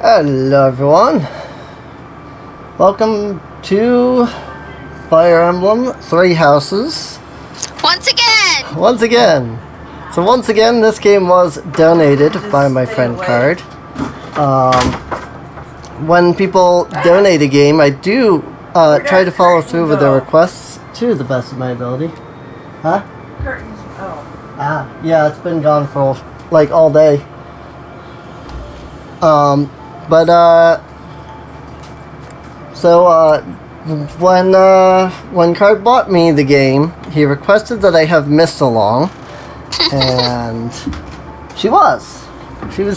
Hello everyone, welcome to Fire Emblem Three Houses. Once again. So once again, this game was donated by my friend Card. When people donate a game, I do try to follow through with their requests to the best of my ability. Huh? Curtains. Oh. Yeah, it's been gone for like all day. When Card bought me the game, he requested that I have Mist along, and she was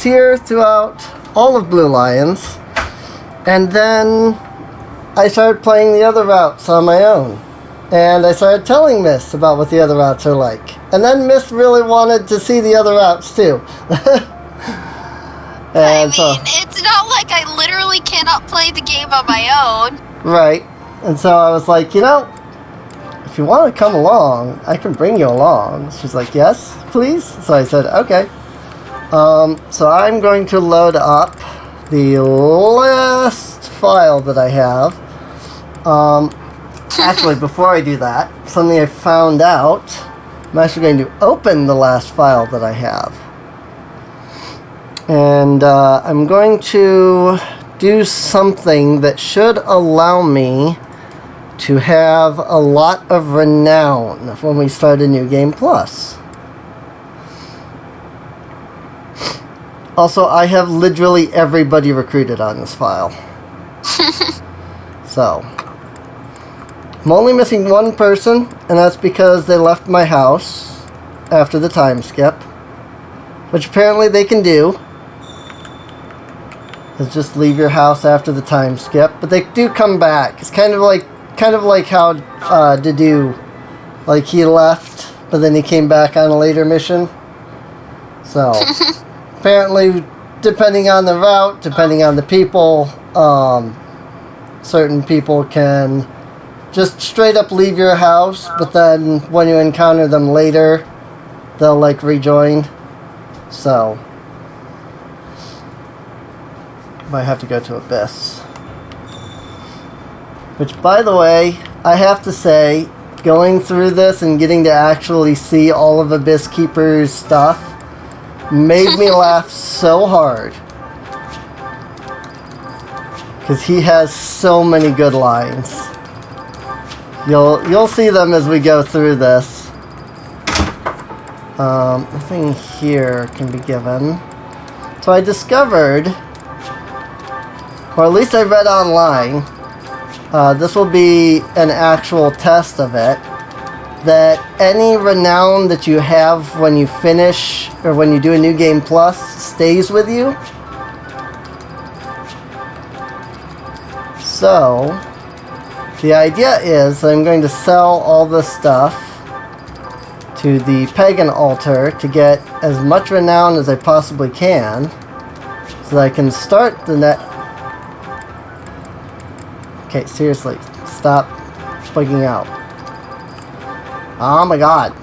here throughout all of Blue Lions, and then I started playing the other routes on my own, and I started telling Mist about what the other routes are like, and then Mist really wanted to see the other routes too. And it's not like I literally cannot play the game on my own. Right. And so I was like, if you want to come along, I can bring you along. She's like, yes, please. So I said, okay. So I'm going to load up the last file that I have. Actually, before I do that, something I found out, I'm actually going to open the last file that I have. And I'm going to do something that should allow me to have a lot of renown when we start a new game plus. Also, I have literally everybody recruited on this file. So, I'm only missing one person, and that's because they left my house after the time skip, which apparently they can do. Is just leave your house after the time skip, but they do come back. It's kind of like how Dedu, like he left, but then he came back on a later mission. So apparently, depending on the route, depending on the people, certain people can just straight up leave your house, but then when you encounter them later, they'll like rejoin. So might have to go to Abyss. Which, by the way, I have to say, going through this and getting to actually see all of Abyss Keeper's stuff made me laugh so hard. Because he has so many good lines. You'll see them as we go through this. Nothing here can be given. So I discovered, or at least I read online, this will be an actual test of it, that any renown that you have when you finish, or when you do a new game plus, stays with you. So, the idea is that I'm going to sell all this stuff to the pagan altar to get as much renown as I possibly can, so that I can start the net. Okay, seriously, stop bugging out. Oh my god.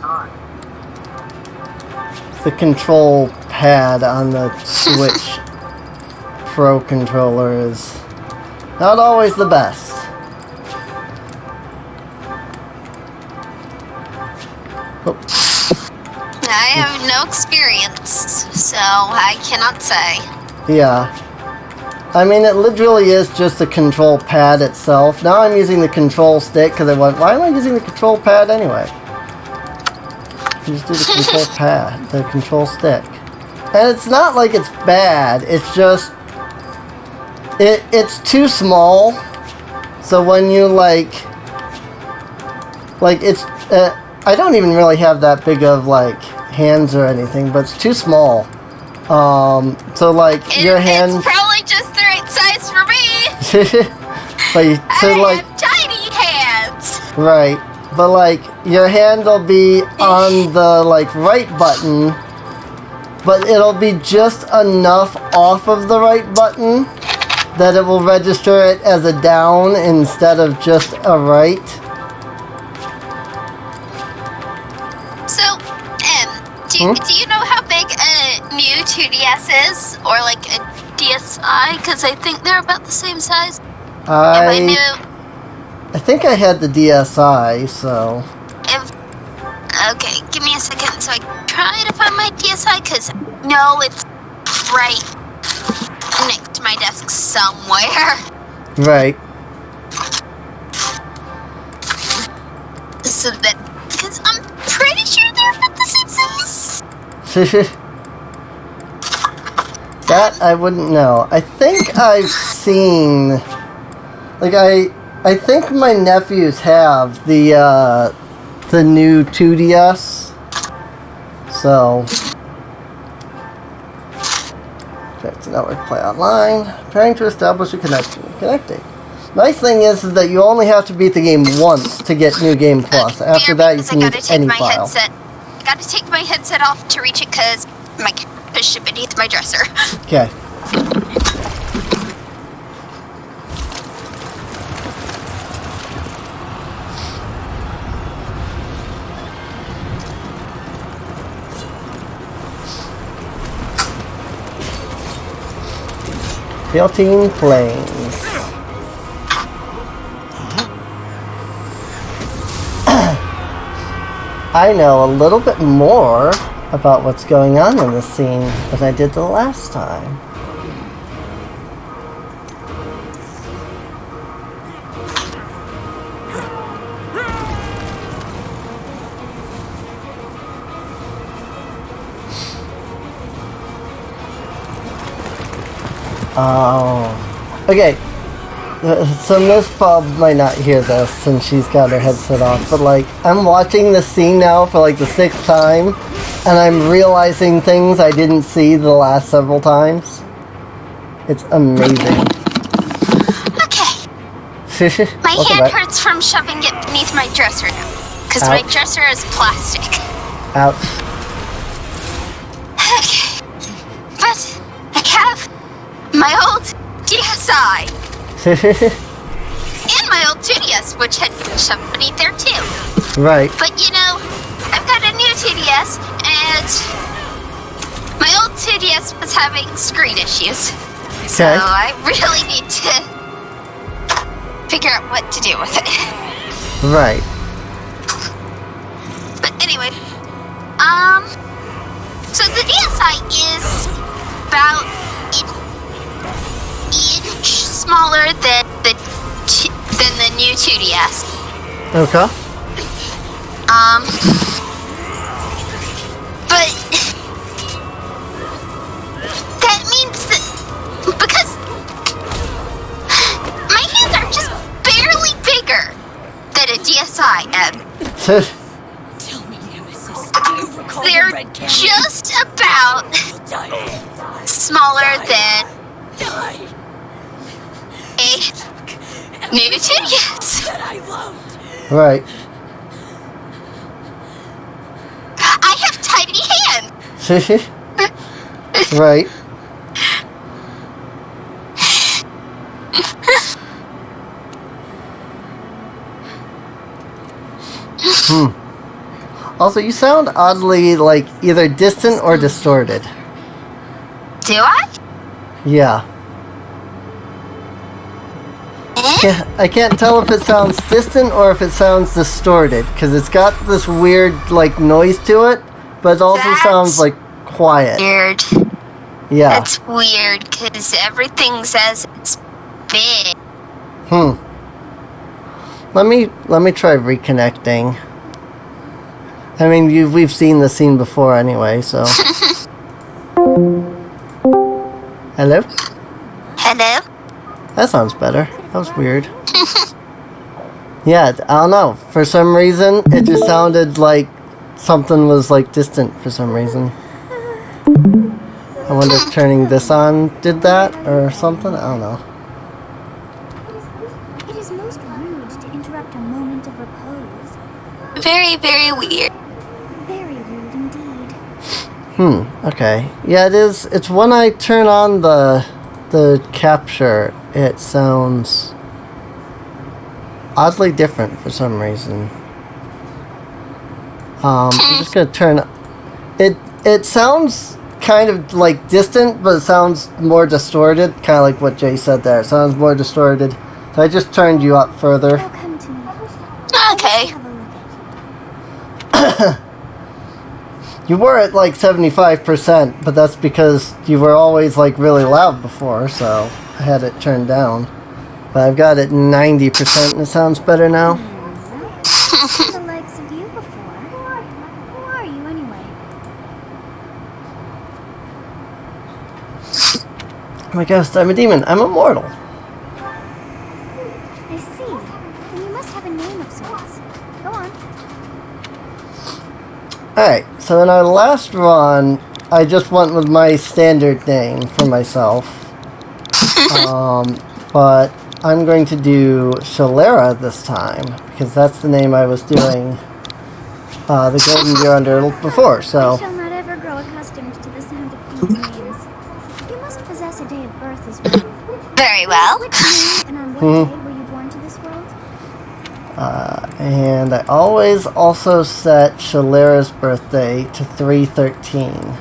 The control pad on the Switch Pro controller is not always the best. Oh. I have no experience, so I cannot say. Yeah. I mean, it literally is just the control pad itself. Now I'm using the control stick because I went, why am I using the control pad anyway? You just do the control pad, the control stick. And it's not like it's bad, it's just, it's too small. So when you it's, I don't even really have that big of hands or anything, but it's too small. So your hand. It's probably just the right size for me. But I have tiny hands. Right, but your hand will be on the right button, but it'll be just enough off of the right button that it will register it as a down instead of just a right. So, do you know how big a new 2DS is, or a DSi? Because I think they're about the same size. If I knew... I think I had the DSi, so... Okay, give me a second so I can try to find my DSi, because no, it's right next to my desk somewhere. Right. So that... Because I'm pretty sure they're about the same size. That I wouldn't know. I think I've seen... Like, I think my nephews have the new 2DS. So... Connect network, play online. Preparing to establish a connection. Connecting. Nice thing is that you only have to beat the game once to get New Game Plus. After that, you can use any file. I gotta take my headset off to reach it because my cat is beneath my dresser. Okay. Tilting Plains. I know a little bit more about what's going on in this scene than I did the last time. Oh. Okay. So Miss Bob might not hear this since she's got her headset off, but like, I'm watching the scene now for like the 6th time, and I'm realizing things I didn't see the last several times. It's amazing. Okay. My hand hurts from shoving it beneath my dresser now, because my dresser is plastic. Ouch. Okay. But I have my old DSi. And my old 2DS, which had been shoved beneath there too. Right. But you know, I've got a new 2DS, and my old 2DS was having screen issues. So I really need to figure out what to do with it. Right. But anyway, so the DSi is about an inch smaller than the new 2DS. Okay. But that means that because my hands are just barely bigger than a DSi, and Tell me, Nemesis, do you recall they're the red cannon? just about smaller than a new 2DS. That I loved. Right. I have tiny hands. Right. Also, you sound oddly, like, either distant or distorted. Do I? Yeah. I can't tell if it sounds distant or if it sounds distorted, because it's got this weird, like, noise to it, but it also sounds, like, quiet. Weird. Yeah. That's weird, because everything says it's big. Let me try reconnecting. I mean, we've seen the scene before anyway, so. Hello? Hello? That sounds better. That was weird. Yeah, I don't know. For some reason, it just sounded like something was, like, distant for some reason. I wonder if turning this on did that or something? I don't know. It is most rude to interrupt a moment of repose. Very, very weird. Very rude indeed. Okay. Yeah, it is. It's when I turn on the capture, it sounds oddly different for some reason. I'm just gonna turn it. It sounds kind of like distant, but it sounds more distorted. Kind of like what Jay said there. It sounds more distorted. So I just turned you up further. Now come to me. Okay. Have a look at You were at like 75%, but that's because you were always like really loud before, so I had it turned down. But I've got it 90% and it sounds better now. I've seen the likes of you before. Who are you anyway? I'm a ghost, I'm a demon, I'm immortal. I see. Then you must have a name of sorts. Go on. Alright, so in our last run, I just went with my standard name for myself. But I'm going to do Shalera this time, because that's the name I was doing the Golden Deer under before, I so... shall not ever grow accustomed to the sound of these names. You must possess a day of birth as well. Very well. Which name and on what day were you born to this world? And I always also set Shalera's birthday to 3/13.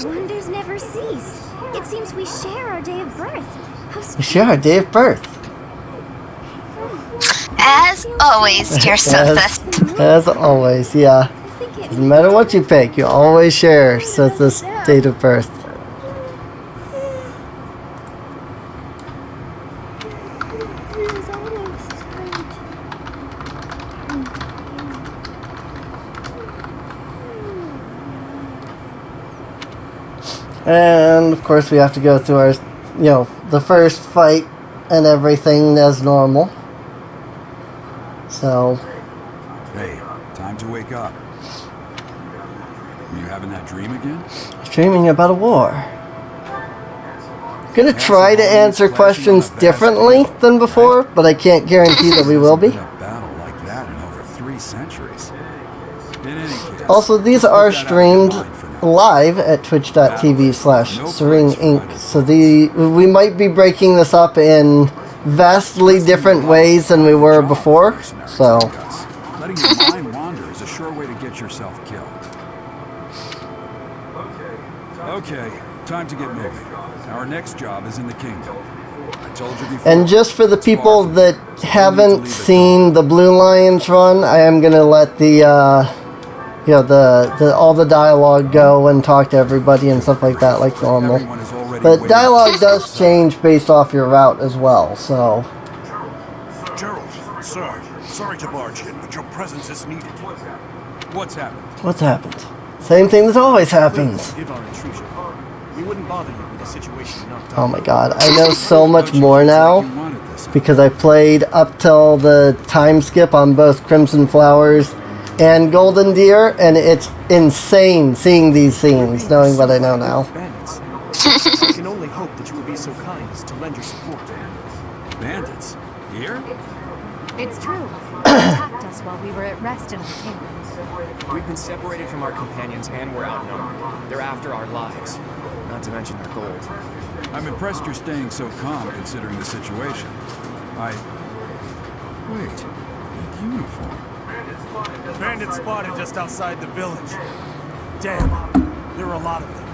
Wonders never cease. It seems we share our day of birth. How We strange. share our day of birth. As always, dear Sothis. As always, yeah. I think it No matter what you pick, you always share Seth's date of birth. was always strange. And of course, we have to go through our, the first fight and everything as normal. So, Hey, time to wake up. Were you having that dream again? dreaming about a war. Gonna try to answer questions differently than before, but I can't guarantee that we will be. A battle like that in over 3 centuries. In any case, Also, these are put that out of your streamed mind for now. live at twitch.tv/Serene Inc. So we might be breaking this up in vastly different ways than we were before. So, Letting your mind wander is a sure way to get yourself killed. Okay, time to get moving. Our next job is in the kingdom. I told you before. and just for the people that haven't seen the Blue Lions run, I am gonna let the all the dialogue go and talk to everybody and stuff like that, like normal. Everyone is already But waiting dialogue for does change based off your route as well. So, Gerald, sir, sorry to barge in, but your presence is needed. What's happened? what's happened? Same thing that always happens. Give our intrusion. We wouldn't bother you with a situation knocked Oh out. my god, I know so much more now You wanted this. because I played up till the time skip on both Crimson Flowers and Golden Deer, and it's insane seeing these scenes, knowing what I know now. Bandits. I can only hope that you will be so kind as to lend your support. Bandits? Here? It's true. They attacked us while we were at rest in our kingdom. We've been separated from our companions and we're outnumbered. They're after our lives, not to mention our gold. I'm impressed you're staying so calm considering the situation. Wait, the uniform. Bandits spotted just outside the village. Damn, there are a lot of them.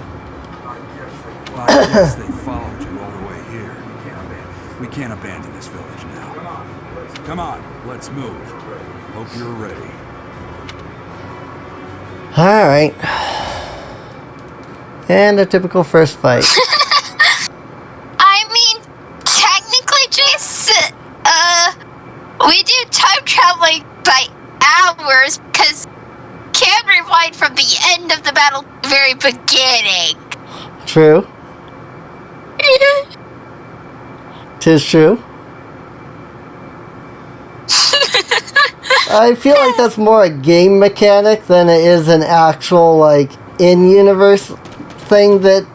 I guess they followed you all the way here. We can't abandon this village now. Come on, let's move. Hope you're ready. Alright. And a typical first fight. I mean, technically, Jace, we do time traveling by hours because can rewind from the end of the battle to the very beginning. True. 'Tis true. I feel like that's more a game mechanic than it is an actual, like, in-universe thing that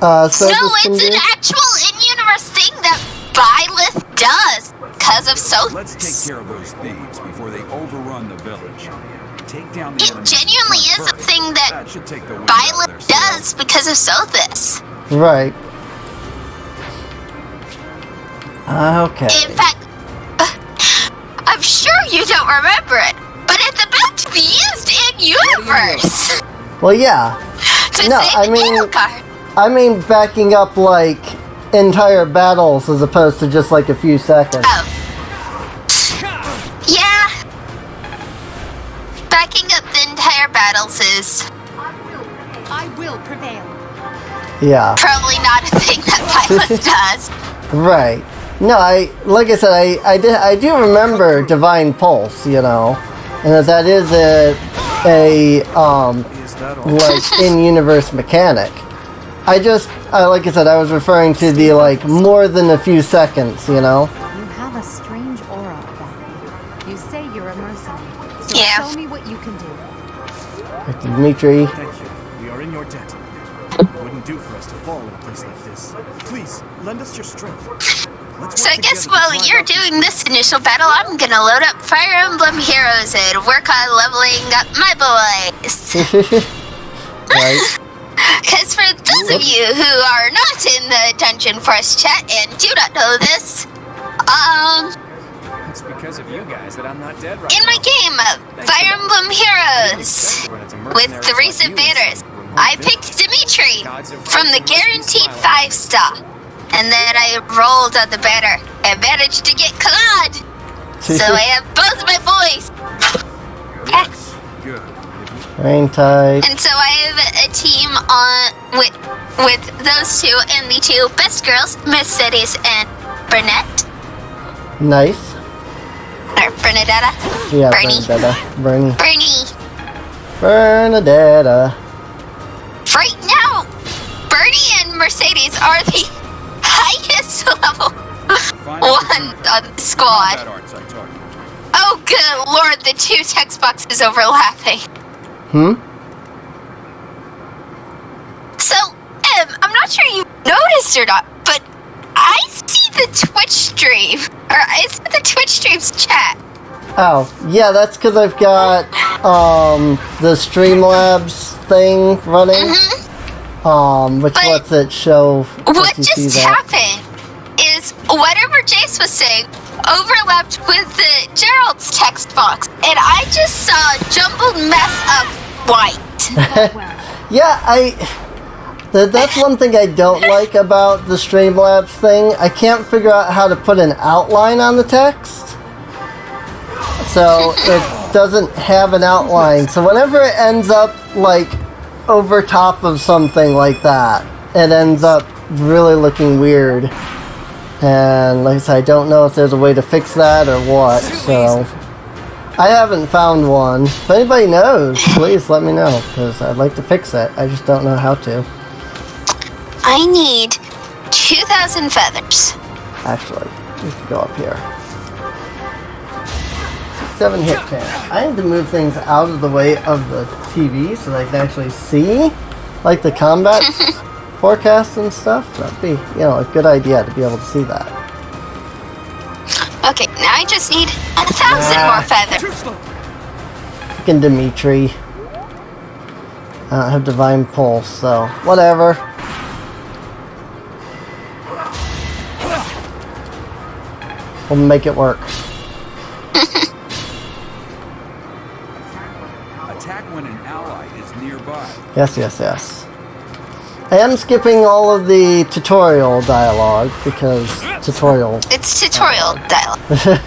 Sophus No, can it's do. an actual in-universe thing that Byleth does because of Let's take Sothis. care of those thieves before they overrun the village. Take down the It enemies genuinely in is a front thing first. that should take the wind out of their Byleth sails. does because of Sothis. Right. Okay. In fact, I'm sure you don't remember it, but it's about to be used in universe. Well, yeah. To No, save I the mean- game card. I mean backing up, like, entire battles as opposed to just, like, a few seconds. Oh. Yeah. Backing up the entire battles is I will prevail. Yeah. probably not a thing that Pilot does. Right. No, like I said, I do remember Divine Pulse, you know, and that is a Is that all? like in-universe mechanic. Like I said, I was referring to the like more than a few seconds, you know. You have a strange aura about you. You say you're a mercenary, so Yeah. show me what you can do. Like Dimitri. Thank you. We are in your debt. Wouldn't do for us to fall in a place like this. Please, lend us your strength. Let's So I work guess together to while drive you're out these doing this initial battle, I'm gonna load up Fire Emblem Heroes and work on leveling up my boys. Right. Because for those of you who are not in the Dungeon Forest chat and do not know this, It's because of you guys that I'm not dead right in my now. game, Fire Emblem Heroes, with the recent banners, I picked Dimitri from the Guaranteed 5-star. And then I rolled on the banner and managed to get Claude. So I have both my boys. Yeah. Good. Rain tight. And so I have a team on with those two and the two best girls, Mercedes and Burnett. Nice. Or Bernadetta. Yeah, Bernie. Bernadetta. Bernie. Bernadetta. Right now, Bernie and Mercedes are the highest level one on the squad. That arts I talked about. Oh, good lord, the two text boxes overlapping. So, I'm not sure you noticed or not, but I see the Twitch stream. Or I see the Twitch stream's chat. Oh, yeah, that's because I've got the Streamlabs thing running. Which But lets it show. What lets you see just that. happened is whatever Jace was saying overlapped with the Gerald's text box, and I just saw a jumbled mess of white. Yeah, that's one thing I don't like about the Streamlabs thing. I can't figure out how to put an outline on the text. So it doesn't have an outline. So whenever it ends up like over top of something like that, it ends up really looking weird. And like I said, I don't know if there's a way to fix that or what, so I haven't found one. If anybody knows, please let me know, because I'd like to fix it. I just don't know how to. I need 2,000 feathers. Actually, we can go up here. 7 hit chance. I need to move things out of the way of the TV so that I can actually see, like, the combat forecast and stuff. That'd be, a good idea to be able to see that. Okay, now I just need 1,000 more feathers. Freaking Dimitri. I don't have Divine Pulse, so whatever. We'll make it work. Attack when an ally is nearby. Yes, yes, yes. I am skipping all of the tutorial dialogue because tutorial. It's tutorial dialogue.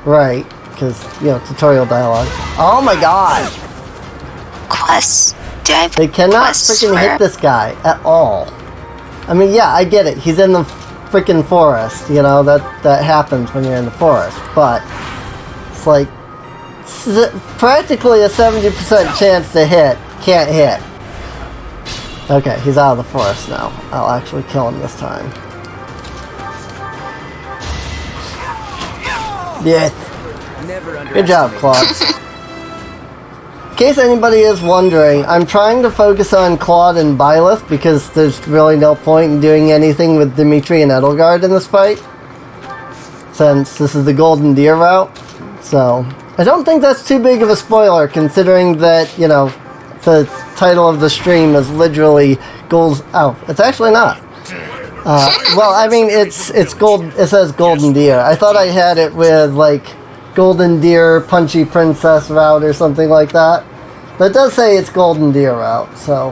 Right, because, tutorial dialogue. Oh my god! Quests. Do I have They cannot quests freaking for- hit this guy at all. I mean, yeah, I get it. He's in the freaking forest, that happens when you're in the forest. But it's like practically a 70% chance to hit. Can't hit. Okay, he's out of the forest now. I'll actually kill him this time. Yes. Good job, Claude. In case anybody is wondering, I'm trying to focus on Claude and Byleth because there's really no point in doing anything with Dimitri and Edelgard in this fight, since this is the Golden Deer route. So, I don't think that's too big of a spoiler, considering that, the title of the stream is literally Gold... Oh, it's actually not. Well, I mean, it's gold. It says Golden Deer. I thought I had it with, like, Golden Deer Punchy Princess route or something like that. But it does say it's Golden Deer route, so.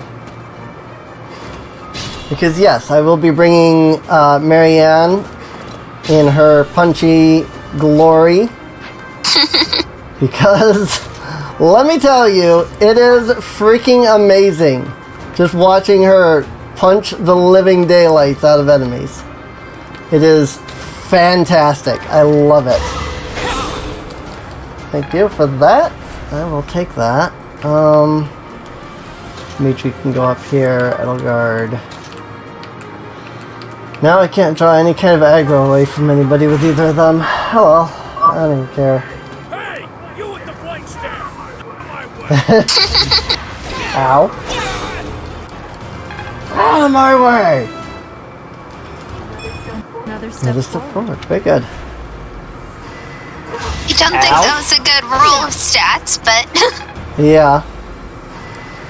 Because yes, I will be bringing Marianne in her punchy glory. Because, let me tell you, it is freaking amazing just watching her punch the living daylights out of enemies. It is fantastic. I love it. Thank you for that. I will take that. Dimitri can go up here. Edelgard. Now I can't draw any kind of aggro away from anybody with either of them. Oh well, I don't even care. Hey, you with the blank stare. My way. Ow. Out of my way! Another step Another step forward. Very good. I don't think that was a good rule of stats, but Yeah.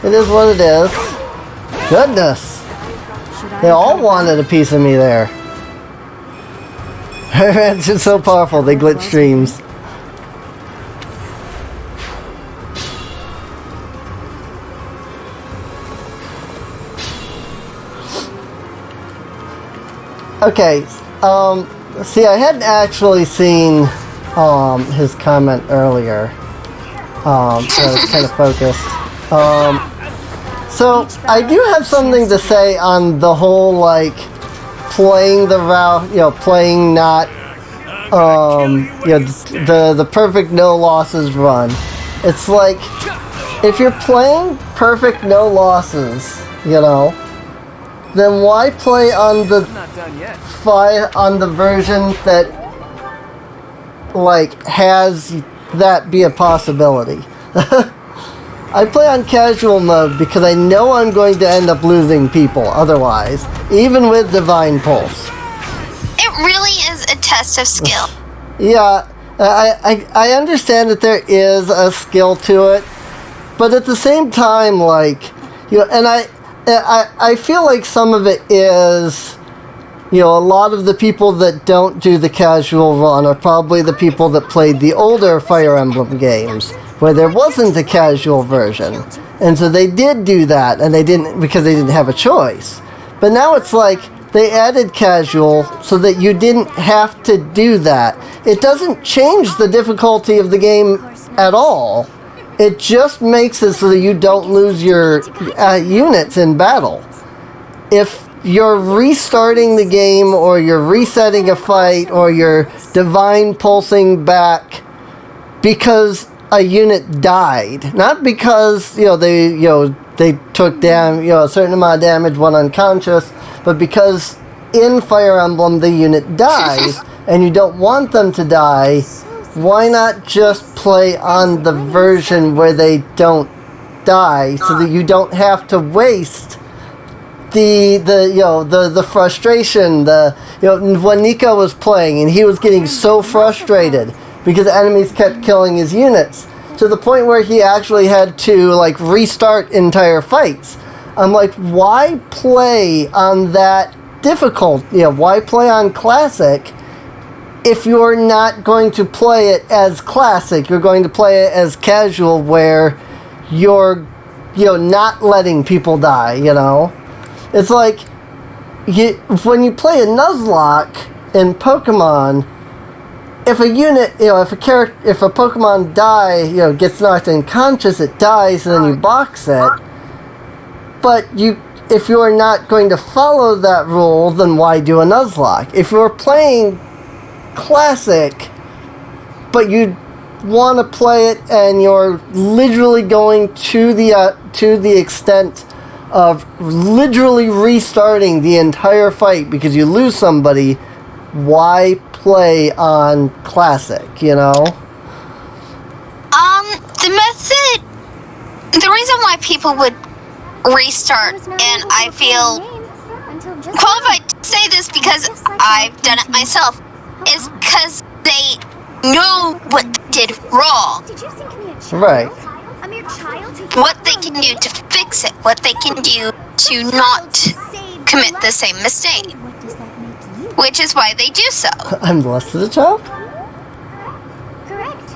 It is what it is. Goodness. They all wanted a piece of me there. It's just so powerful, they glitch streams. Okay, see, I hadn't actually seen his comment earlier, so I was kind of focused. So I do have something to say on the whole, like, playing the route, you know, playing not, you know, the perfect no losses run. It's like, if you're playing perfect no losses, you know, then why play on the version that, like, has that be a possibility? I play on casual mode because I know I'm going to end up losing people otherwise, even with Divine Pulse. it really is a test of skill. Yeah, I understand that there is a skill to it, but at the same time, like, you know, and I feel like some of it is, you know, a lot of the people that don't do the casual run are probably the people that played the older Fire Emblem games, where there wasn't a casual version. And so they did do that, and they didn't, because they didn't have a choice. But now it's like, they added casual so that you didn't have to do that. It doesn't change the difficulty of the game at all. It just makes it so that you don't lose your units in battle. If you're restarting the game, or you're resetting a fight, or you're divine pulsing back because a unit died, not because they took a certain amount of damage, went unconscious, but because in Fire Emblem the unit dies and you don't want them to die, why not just play on the version where they don't die, so that you don't have to waste the frustration, when Nico was playing and he was getting so frustrated because enemies kept killing his units, to the point where he actually had to, like, restart entire fights. I'm like, why play on that difficult? Why play on classic if you're not going to play it as classic? You're going to play it as casual, where you're, not letting people die, It's like, when you play a Nuzlocke in Pokemon, if a unit, if a Pokemon gets knocked unconscious, it dies, and then you box it. But if you're not going to follow that rule, then why do a Nuzlocke? If you're playing classic, but you want to play it and you're literally going to the extent of literally restarting the entire fight because you lose somebody, why play on classic, The reason why people would restart, and I feel qualified to say this because I've done it myself, is because they know what they did wrong. Right. What they can do to fix it, what they can do to not commit the same mistake. Which is why they do so. I'm less than a child? Correct.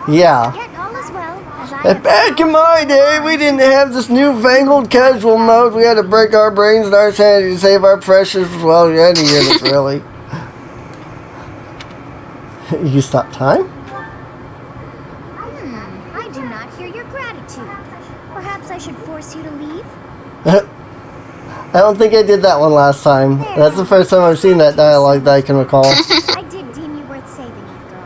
Yeah. Yet all is well, as I And have back in my day, we didn't have this newfangled casual mode. We had to break our brains and our sanity to save our precious, well, any units, really. You stop time? I do not hear your gratitude. Perhaps I should force you to leave? I don't think I did that one last time. That's the first time I've seen that dialogue that I can recall. I did deem you worth saving after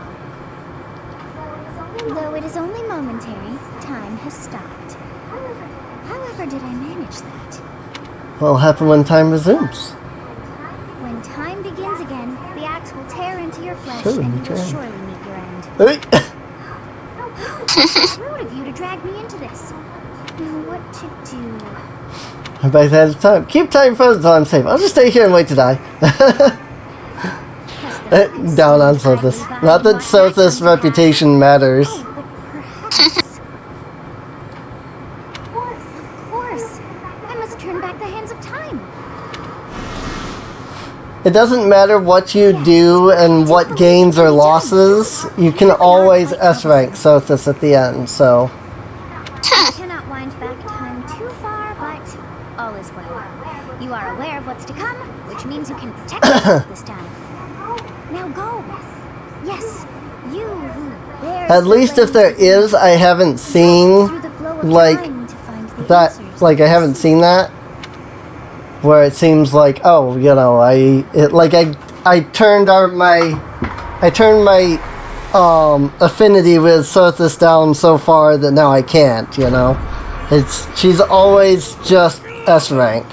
all. Though it is only momentary, time has stopped. However did I manage that? What'll happen when time resumes? When time begins again, the axe will tear into your flesh Surely and meet you will your end. surely meet your end. Hey. Rude of you to drag me into this. Now what to do? Everybody's out of time. Keep time frozen until I'm safe. I'll just stay here and wait to die. Down on Sothis. Not that Sothis' reputation matters. Oh, but perhaps. Of course. I must turn back the hands of time. It doesn't matter what you do and what gains or losses. You can always S-rank Sothis at the end, so... I cannot wind back time too far, but all is well. You are aware of what's to come, which means you can protect yourself this time. Now go. Yes, you who bears At the least if there reins is, I haven't seen, through the flow of like, time to find the that, answers. like, I haven't seen that. Where it seems like, oh, you know, I turned my affinity with Sothis down so far that now I can't, you know. She's always just S rank.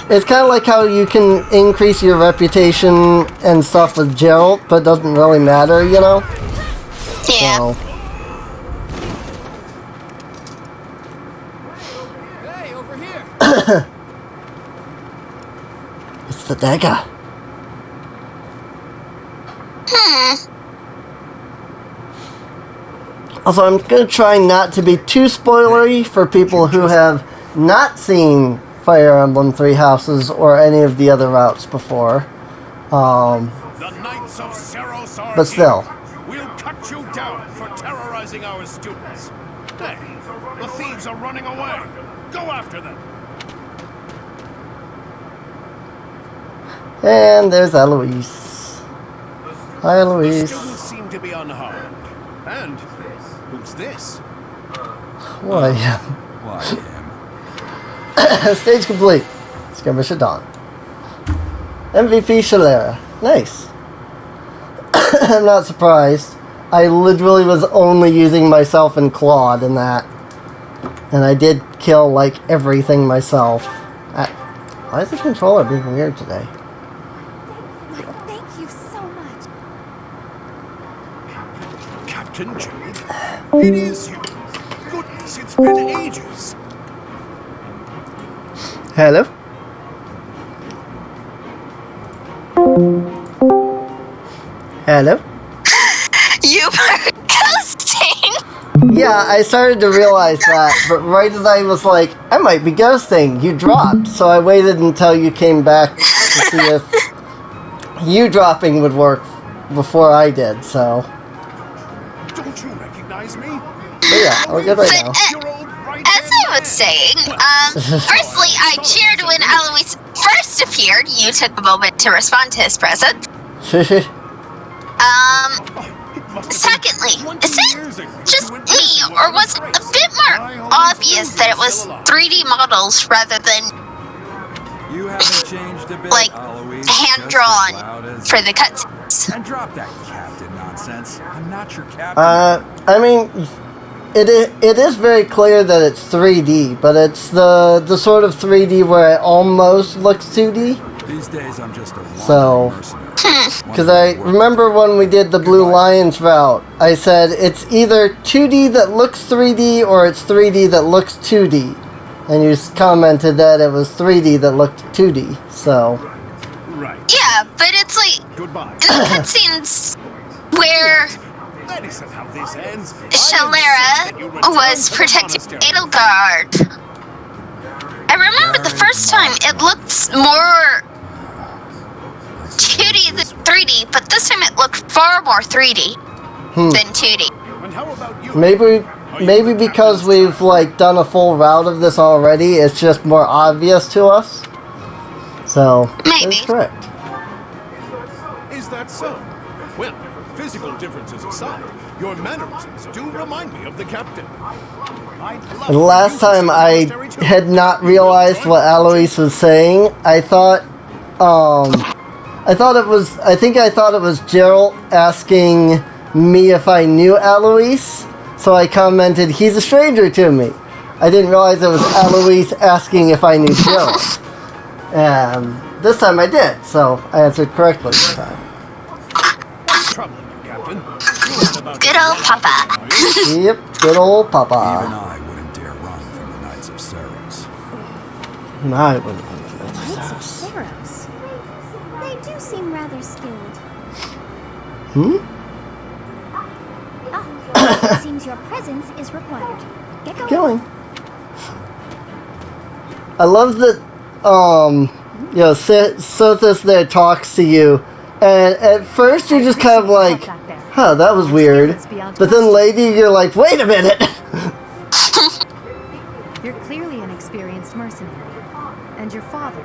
It's kind of like how you can increase your reputation and stuff with Geralt, but it doesn't really matter, you know. Yeah. So, Hey, over here! it's the dagger. Also, I'm going to try not to be too spoilery for people who have not seen Fire Emblem Three Houses or any of the other routes before. The Knights of Seros are But still. here. We'll cut you down for terrorizing our students. Hey, the thieves are running away. Go after them. And there's Eloise. Hi, The Eloise. students seem to be unharmed. And who's this? Why? Why him? Stage complete. Skirmish at dawn. MVP Shalera. Nice. I'm not surprised. I literally was only using myself and Claude in that. And I did kill, like, everything myself. Why is the controller being weird today? Thank you so much. Captain Jude? It is you. Goodness, it's been ages. Hello? Hello? You were ghosting. Yeah, I started to realize that, but right as I was like, I might be ghosting, you dropped. So I waited until you came back to see if you dropping would work before I did, so. Don't you recognize me? But yeah, we're good right now. Your old right As I was saying, firstly, I cheered when Eloise first appeared. You took a moment to respond to his presence. Secondly, is it just me, or was it a bit more obvious that it was 3D models rather than, You haven't changed a bit, like, Eloise. hand-drawn Just as loud as- for the cutscenes? And drop that captain nonsense. I'm not your captain. I mean, it is very clear that it's 3D, but it's the sort of 3D where it almost looks 2D. These days, I'm just a So- wandering mercenary. Because I remember when we did the Blue Lions route, I said it's either 2D that looks 3D or it's 3D that looks 2D. And you commented that it was 3D that looked 2D, so. Right. Yeah, but it's like, Goodbye. in the cutscenes where That isn't how this ends. Shalera was protecting Edelgard, I remember the first time it looked more 2D than 3D, but this time it looked far more 3D than 2D. And how about you? Maybe because we've like done a full route of this already, it's just more obvious to us. So Maybe. that's correct. Is that so? Well, physical differences aside, your mannerisms do remind me of the captain. The last time I had not realized what Alois was saying, I thought it was Gerald asking me if I knew Alois, so I commented, "He's a stranger to me." I didn't realize it was Alois asking if I knew Gerald. And this time I did, so I answered correctly this time. What's troubling you, Captain? You ain't about Good to old run Papa. off, are you? Yep, good old Even Papa. I wouldn't dare run from the Knights of Seros. I wouldn't. Knights of Seros. They do seem rather skilled. Ah, it seems your presence is required. Get going. Going. I love that, Sothis there talks to you, and at first you're just kind of like, huh, that was weird. But then later you're like, wait a minute! You're clearly an experienced mercenary. And your father,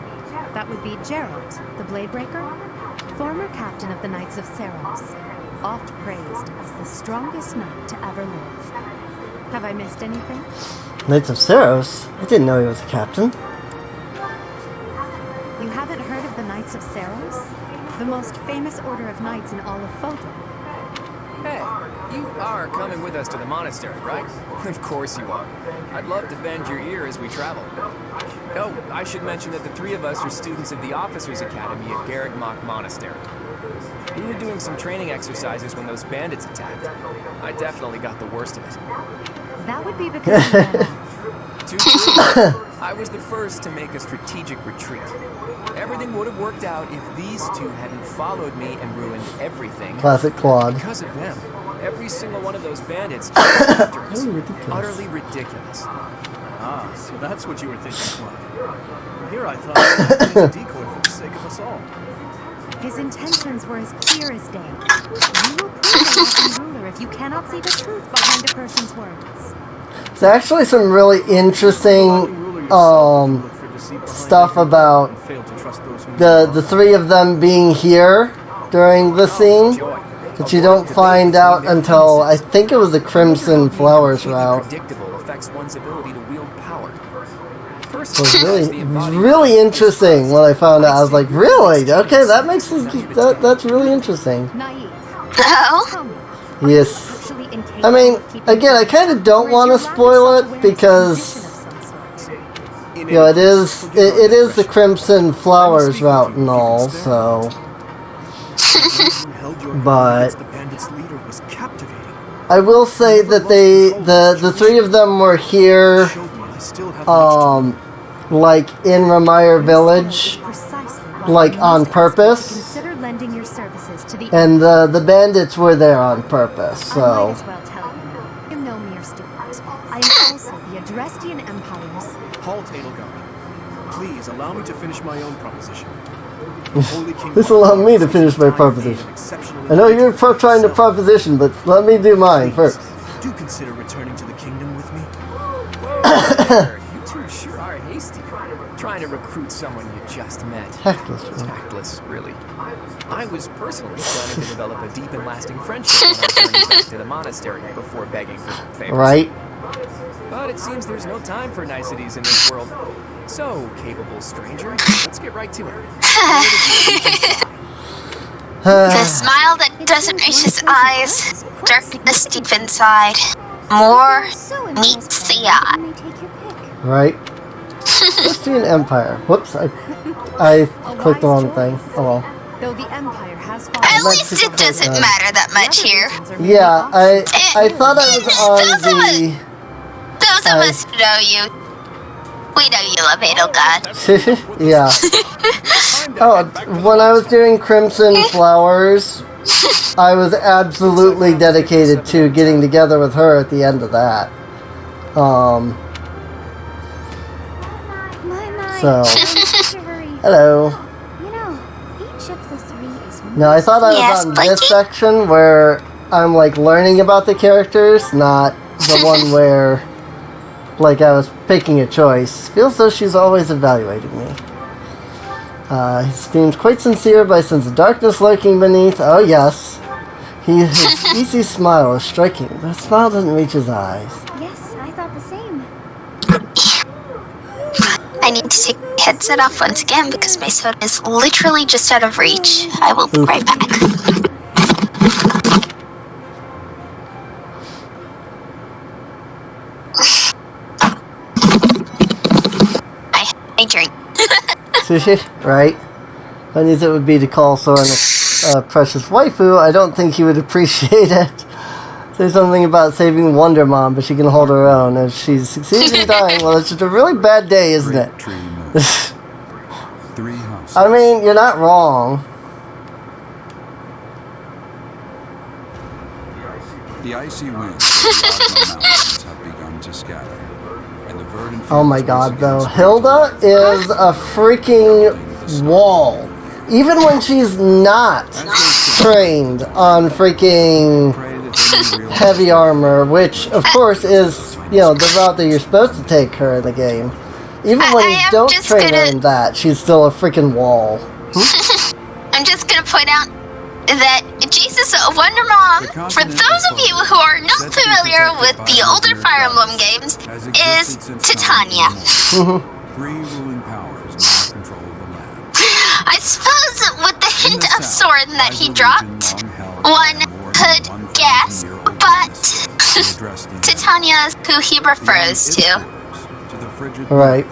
that would be Gerald, the Bladebreaker, former captain of the Knights of Seros, oft praised as the strongest knight to ever live. Have I missed anything? Knights of Seros? I didn't know he was a captain. You haven't heard of the Knights of Seros? The most famous order of knights in all of Fodor. Hey, you are coming with us to the monastery, right? Of course you are. I'd love to bend your ear as we travel. Oh, I should mention that the three of us are students of the Officers' Academy at Garrigmach Monastery. We were doing some training exercises when those bandits attacked. I definitely got the worst of it. That would be because you ran off. Too true. I was the first to make a strategic retreat. Everything would have worked out if these two hadn't followed me and ruined everything. Classic Claude. Because of them, every single one of those bandits chased after us. ridiculous. Utterly ridiculous. Ah, so that's what you were thinking, Clyde. Here I thought he was a decoy for the sake of us all. His intentions were as clear as day. You will prove a Latin ruler if you cannot see the truth behind a person's words. There's actually some really interesting stuff about the three of them being here during the scene that you don't find out until I think it was the Crimson Flowers route. Predictable affects one's ability to wield power. It was really interesting when I found out. I was like, really? Okay, that makes sense. That's really interesting. Naive. Oh? Yes. Actually incapable I mean, of keeping again, I kind of don't want to spoil it because it is the Crimson Flowers route and all. So, but I will say that the three of them were here, like in Ramire Village, like on purpose. Consider lending your services to the And the bandits were there on purpose, I might so... as well tell you now. I am no mere student. I am also the Adrestian Empire's. Halt, Edelgard. Please allow me to finish my own proposition. The Holy King This allowed me to finish my proposition. I know you're trying to proposition, but let me do mine first. Do consider returning to the kingdom with me. You two sure are hasty. Trying to recruit someone you just met. Tactless, really. Tactless, really. I was personally planning to develop a deep and lasting friendship when I journeyed back to the monastery before begging for favors. Right? But it seems there's no time for niceties in this world. So, capable stranger, let's get right to it. The smile that doesn't reach his eyes, darkness deep inside. More meets the eye. You may take your pick. Right? Adrestian Empire. Whoops, I clicked the wrong thing. Oh well. Though the Empire has At fallen, least it doesn't matter that much here. Yeah, I thought I was on the... Those of us who know you, we know you love Edelgard. Yeah. Oh, when I was doing Crimson Flowers, I was absolutely dedicated to getting together with her at the end of that. My. So, Such a hurry. hello. You know, each of the three is No, I thought I was Yes, on Blinky? this section where I'm like learning about the characters, not the one where like I was picking a choice. Feels though she's always evaluating me. He seems quite sincere, but I sense the darkness lurking beneath. Oh yes. His easy smile is striking. The smile doesn't reach his eyes. Yes, I thought the same. I need to take my headset off once again because my soda is literally just out of reach. I will be right back. I drink. Sushi, right? I knew it would be to call Soren a precious waifu. I don't think he would appreciate it. Say something about saving Wonder Mom, but she can hold her own. If she succeeds in dying, well, it's just a really bad day, isn't it? Three houses. I mean, you're not wrong. The icy winds of the mountains have begun to scatter, and the verdant Oh my fields god, once though. again Hilda is a freaking wall. Even when she's not trained on freaking heavy armor, which, of course, is, you know, the route that you're supposed to take her in the game. Even when you don't train her in that, she's still a freaking wall. I'm just gonna point out that Jesus Wonder Mom, for those of you who are not familiar with the older Fire Emblem games, is Titania. Three ruling powers now control the land. I suppose with the hint of Soren that he dropped, one could guess, but Titania is who he refers to. Right.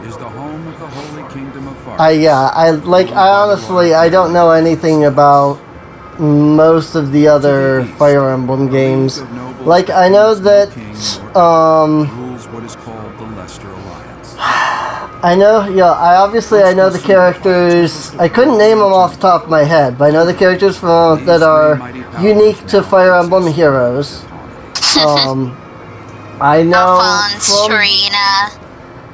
Is the home of the Holy Kingdom of Fire. I honestly, I don't know anything about most of the other Fire Emblem games. Like, I know that, rules what is called the Leicester Alliance. I know, I know the characters. I couldn't name them off the top of my head, but I know the characters from that are unique to Fire Emblem Heroes. I know Alphonse, Trina,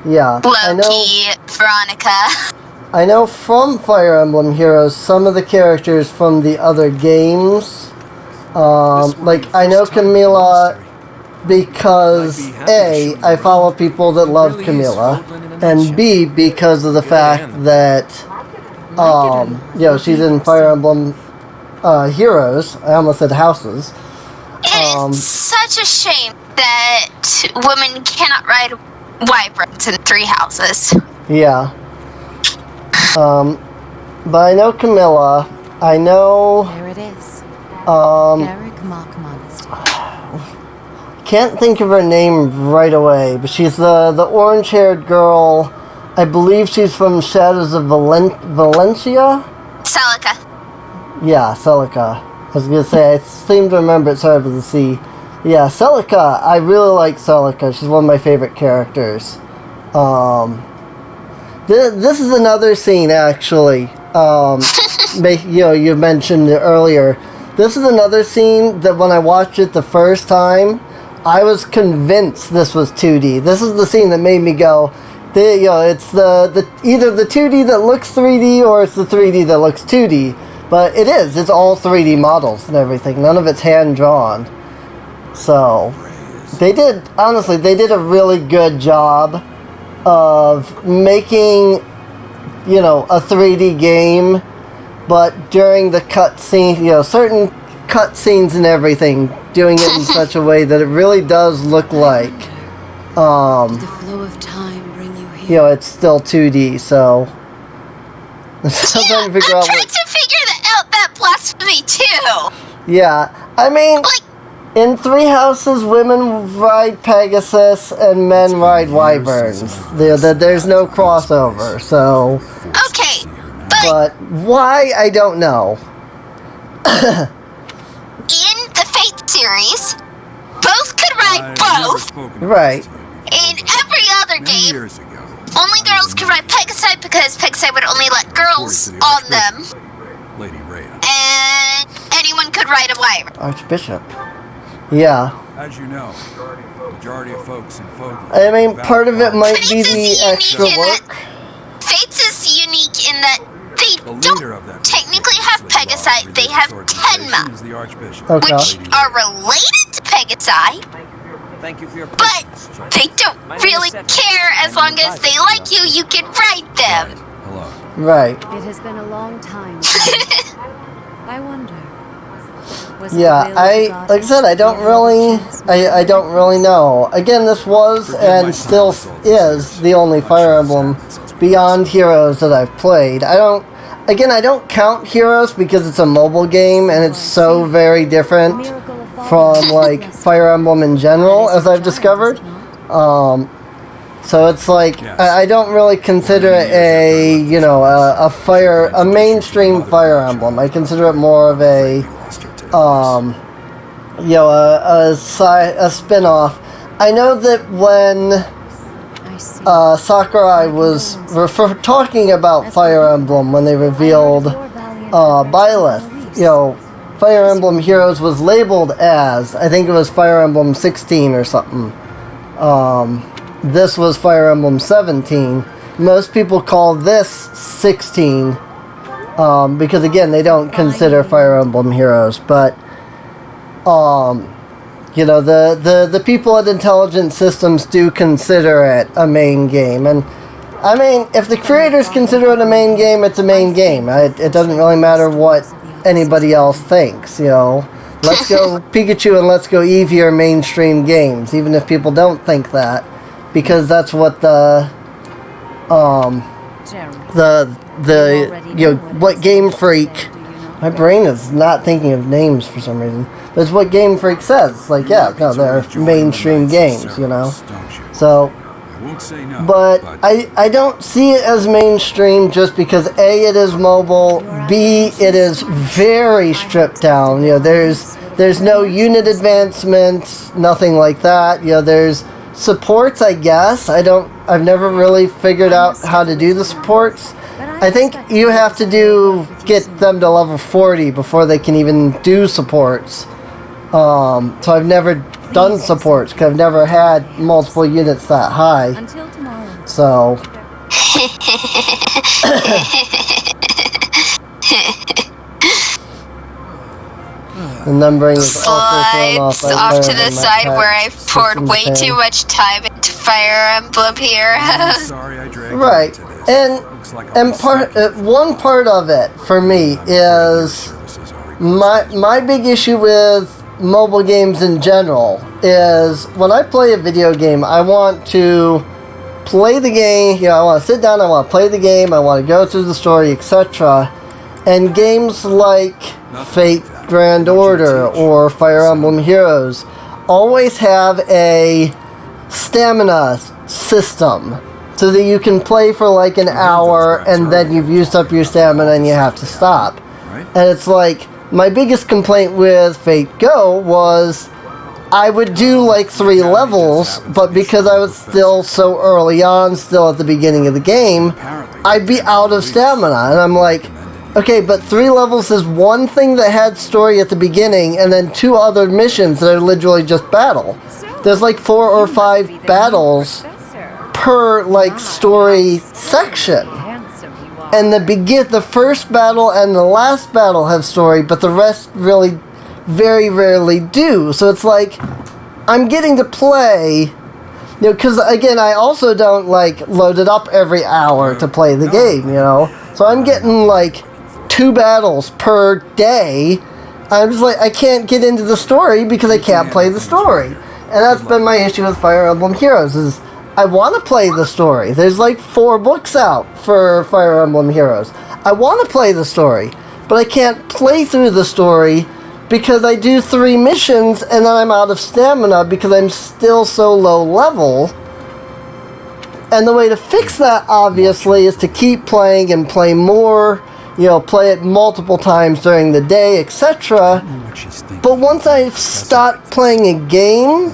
yeah, Loki, Veronica. I know from Fire Emblem Heroes some of the characters from the other games. Like, I know Camilla because A, I follow people that love Camilla, and B, because of the fact that, she's in Fire Emblem Heroes. I almost said Houses. It is such a shame that women cannot ride wyverns in Three Houses. Yeah. But I know Camilla. I know... There it is. Garrick Mock Monastery. Can't think of her name right away, but she's the orange-haired girl. I believe she's from Shadows of Valencia? Celica. Yeah, Celica. I was gonna say, I seem to remember it started with a C. Yeah, Celica. I really like Celica. She's one of my favorite characters. This is another scene, actually. You mentioned it earlier. This is another scene that when I watched it the first time, I was convinced this was 2D. This is the scene that made me go, it's either the 2D that looks 3D or it's the 3D that looks 2D. But it is. It's all 3D models and everything. None of it's hand-drawn. So, they did a really good job of making, a 3D game, but during the cutscene, certain cutscenes and everything, doing it in such a way that it really does look like, The flow of time bring you here. it's still 2D, so... I'm trying to figure out that blasphemy too. Yeah, I mean, in Three Houses, women ride Pegasus and men ride Wyverns. There's no crossover, so... Okay, But why, I don't know. in the Fate series, both could ride both. Right. In every other game, only girls could ride Pegasi because Pegasi would only let girls on them. Lady Rhea. And anyone could ride a wyvern. Archbishop. Yeah. As you know, the majority of folks in folk. I mean, part of it might be the extra work. Fates is unique in that they don't technically have Pegasi, they have Tenma, Is the Archbishop. Okay. which are related to Pegasi, Thank you for your but they don't really care as long as they like you. You can ride them. Hello. Right. It has been a long time. I wonder. Was it Yeah, the will of I God like I said, I don't really, I don't really know. Again, this was and still is the only Fire Emblem Beyond Heroes that I've played. I don't count Heroes because it's a mobile game and it's so very different from like Fire Emblem in general, as I've discovered. So it's like I don't really consider it a mainstream Fire Emblem. I consider it more of a a spin-off. I know that when Sakurai was talking about Fire Emblem when they revealed Byleth, Fire Emblem Heroes was labeled as, I think it was Fire Emblem 16 or something. This was Fire Emblem 17. Most people call this 16 because again they don't consider Fire Emblem Heroes, but the people at Intelligent Systems do consider it a main game. And I mean, if the creators consider it a main game, it's a main game. It doesn't really matter what anybody else thinks. Let's Go Pikachu and Let's Go Eevee are mainstream games, even if people don't think that, because that's what what Game Freak. My brain is not thinking of names for some reason. That's what Game Freak says. It's like, they're mainstream games, So, but I don't see it as mainstream just because A, it is mobile, B, it is very stripped down. There's no unit advancements, nothing like that. There's supports, I guess. I've never really figured out how to do the supports. I think you have to get them to level 40 before they can even do supports. So I've never done supports because I've never had multiple units that high. Until tomorrow. So. The numbering is also thrown off by off to Fire the Emblem side Attack where I've poured way Systems too fan. much time into Fire Emblem Heroes. Sorry I dragged Right, you into this. and Looks like one part of it for me is my big issue with mobile games in general is when I play a video game, I want to play the game. I want to sit down, I want to play the game, I want to go through the story, etc. And games like Fate Grand Order or Fire Emblem Heroes always have a stamina system so that you can play for like an hour and then you've used up your stamina and you have to stop. And it's like, my biggest complaint with Fate Go was I would do like 3 levels, but because I was still so early on, still at the beginning of the game, I'd be out of stamina. And I'm like, okay, but 3 levels is one thing that had story at the beginning, and then 2 other missions that are literally just battle. There's like 4 or 5 battles per like story section. And the first battle and the last battle have story, but the rest really very rarely do. So it's like, I'm getting to play, because again, I also don't like load it up every hour to play the game, So I'm getting like 2 battles per day. I'm just like, I can't get into the story because I can't play the story. And that's been my issue with Fire Emblem Heroes, is I want to play the story. There's like 4 books out for Fire Emblem Heroes. I want to play the story, but I can't play through the story because I do 3 missions and then I'm out of stamina because I'm still so low level. And the way to fix that, obviously, is to keep playing and play more, play it multiple times during the day, etc. But once I start playing a game,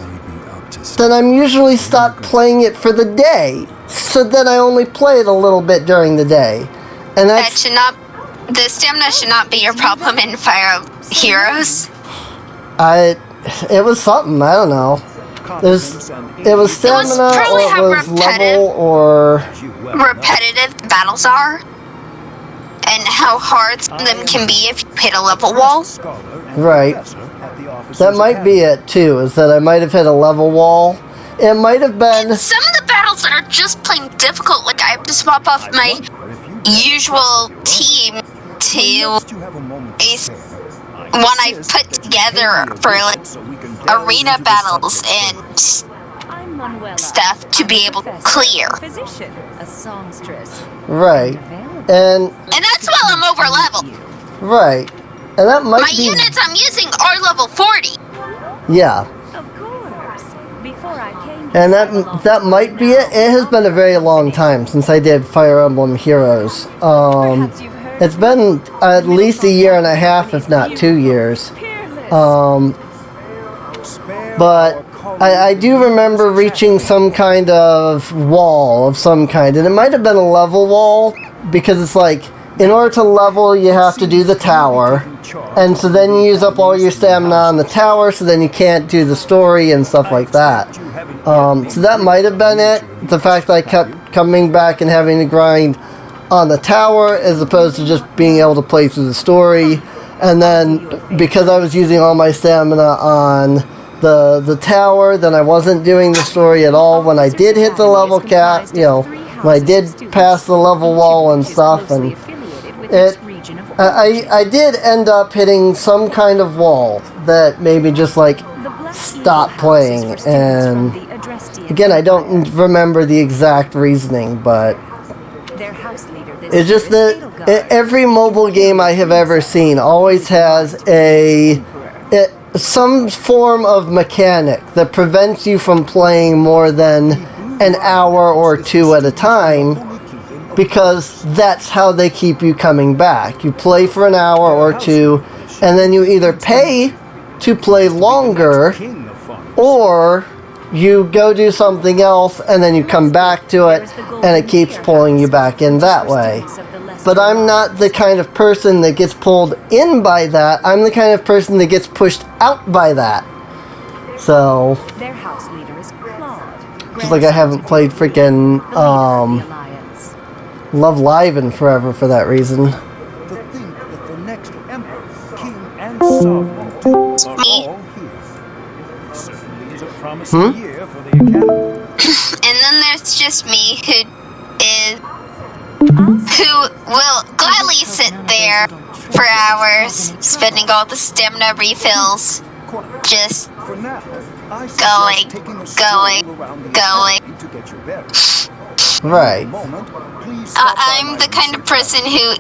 then I'm usually start playing it for the day. So then I only play it a little bit during the day. And The stamina should not be your problem in Fire Heroes. It was something, I don't know. It was stamina, or it was level, or repetitive the battles are. and how hard some of them can be if you hit a level wall. Right. That might be it too, is that I might have hit a level wall. It might have been... And some of the battles are just plain difficult, like I have to swap off my usual team to one I've put together for like arena battles and stuff to be able to clear. Right. And that's while I'm over leveled. Right. And that might be... My units I'm using are level 40. Yeah. Of course. Before I came And that might be it. It has been a very long time since I did Fire Emblem Heroes. It's been at least a year and a half, if not 2 years. But I do remember reaching some kind of wall of some kind. And it might have been a level wall, because it's like, in order to level, you have to do the tower. And so then you use up all your stamina on the tower, so then you can't do the story and stuff like that. So that might have been it. The fact that I kept coming back and having to grind on the tower, as opposed to just being able to play through the story. And then, because I was using all my stamina on the tower, then I wasn't doing the story at all when I did hit the level cap, you know, when I did pass the level wall and stuff. And I did end up hitting some kind of wall that made me just like stop playing. And again, I don't remember the exact reasoning, but it's just that every mobile game I have ever seen always has some form of mechanic that prevents you from playing more than an hour or two at a time, because that's how they keep you coming back. You play for an hour or two, and then you either pay to play longer, or you go do something else, and then you come back to it, and it keeps pulling you back in that way. But I'm not the kind of person that gets pulled in by that. I'm the kind of person that gets pushed out by that. So, just like I haven't played freaking Love Live in forever for that reason. And then there's just me, who will gladly sit there for hours, spending all the stamina refills, just going. Right. I'm the kind of person who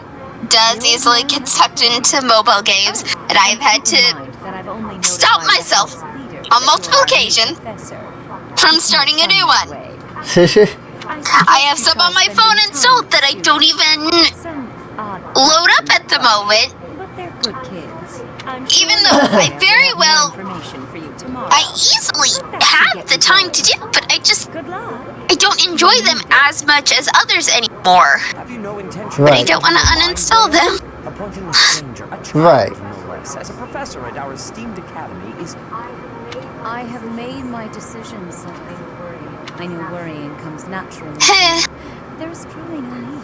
does easily get sucked into mobile games, and I've had to stop myself on multiple occasions from starting a new one. I have some on my phone installed that I don't even load up at the moment. Even though I easily have the time to do it, but I don't enjoy them as much as others anymore. But I don't want to uninstall them. Right. As a professor at our esteemed academy is... I have made my decisions, Zoe. I know worrying comes naturally. There's truly no need.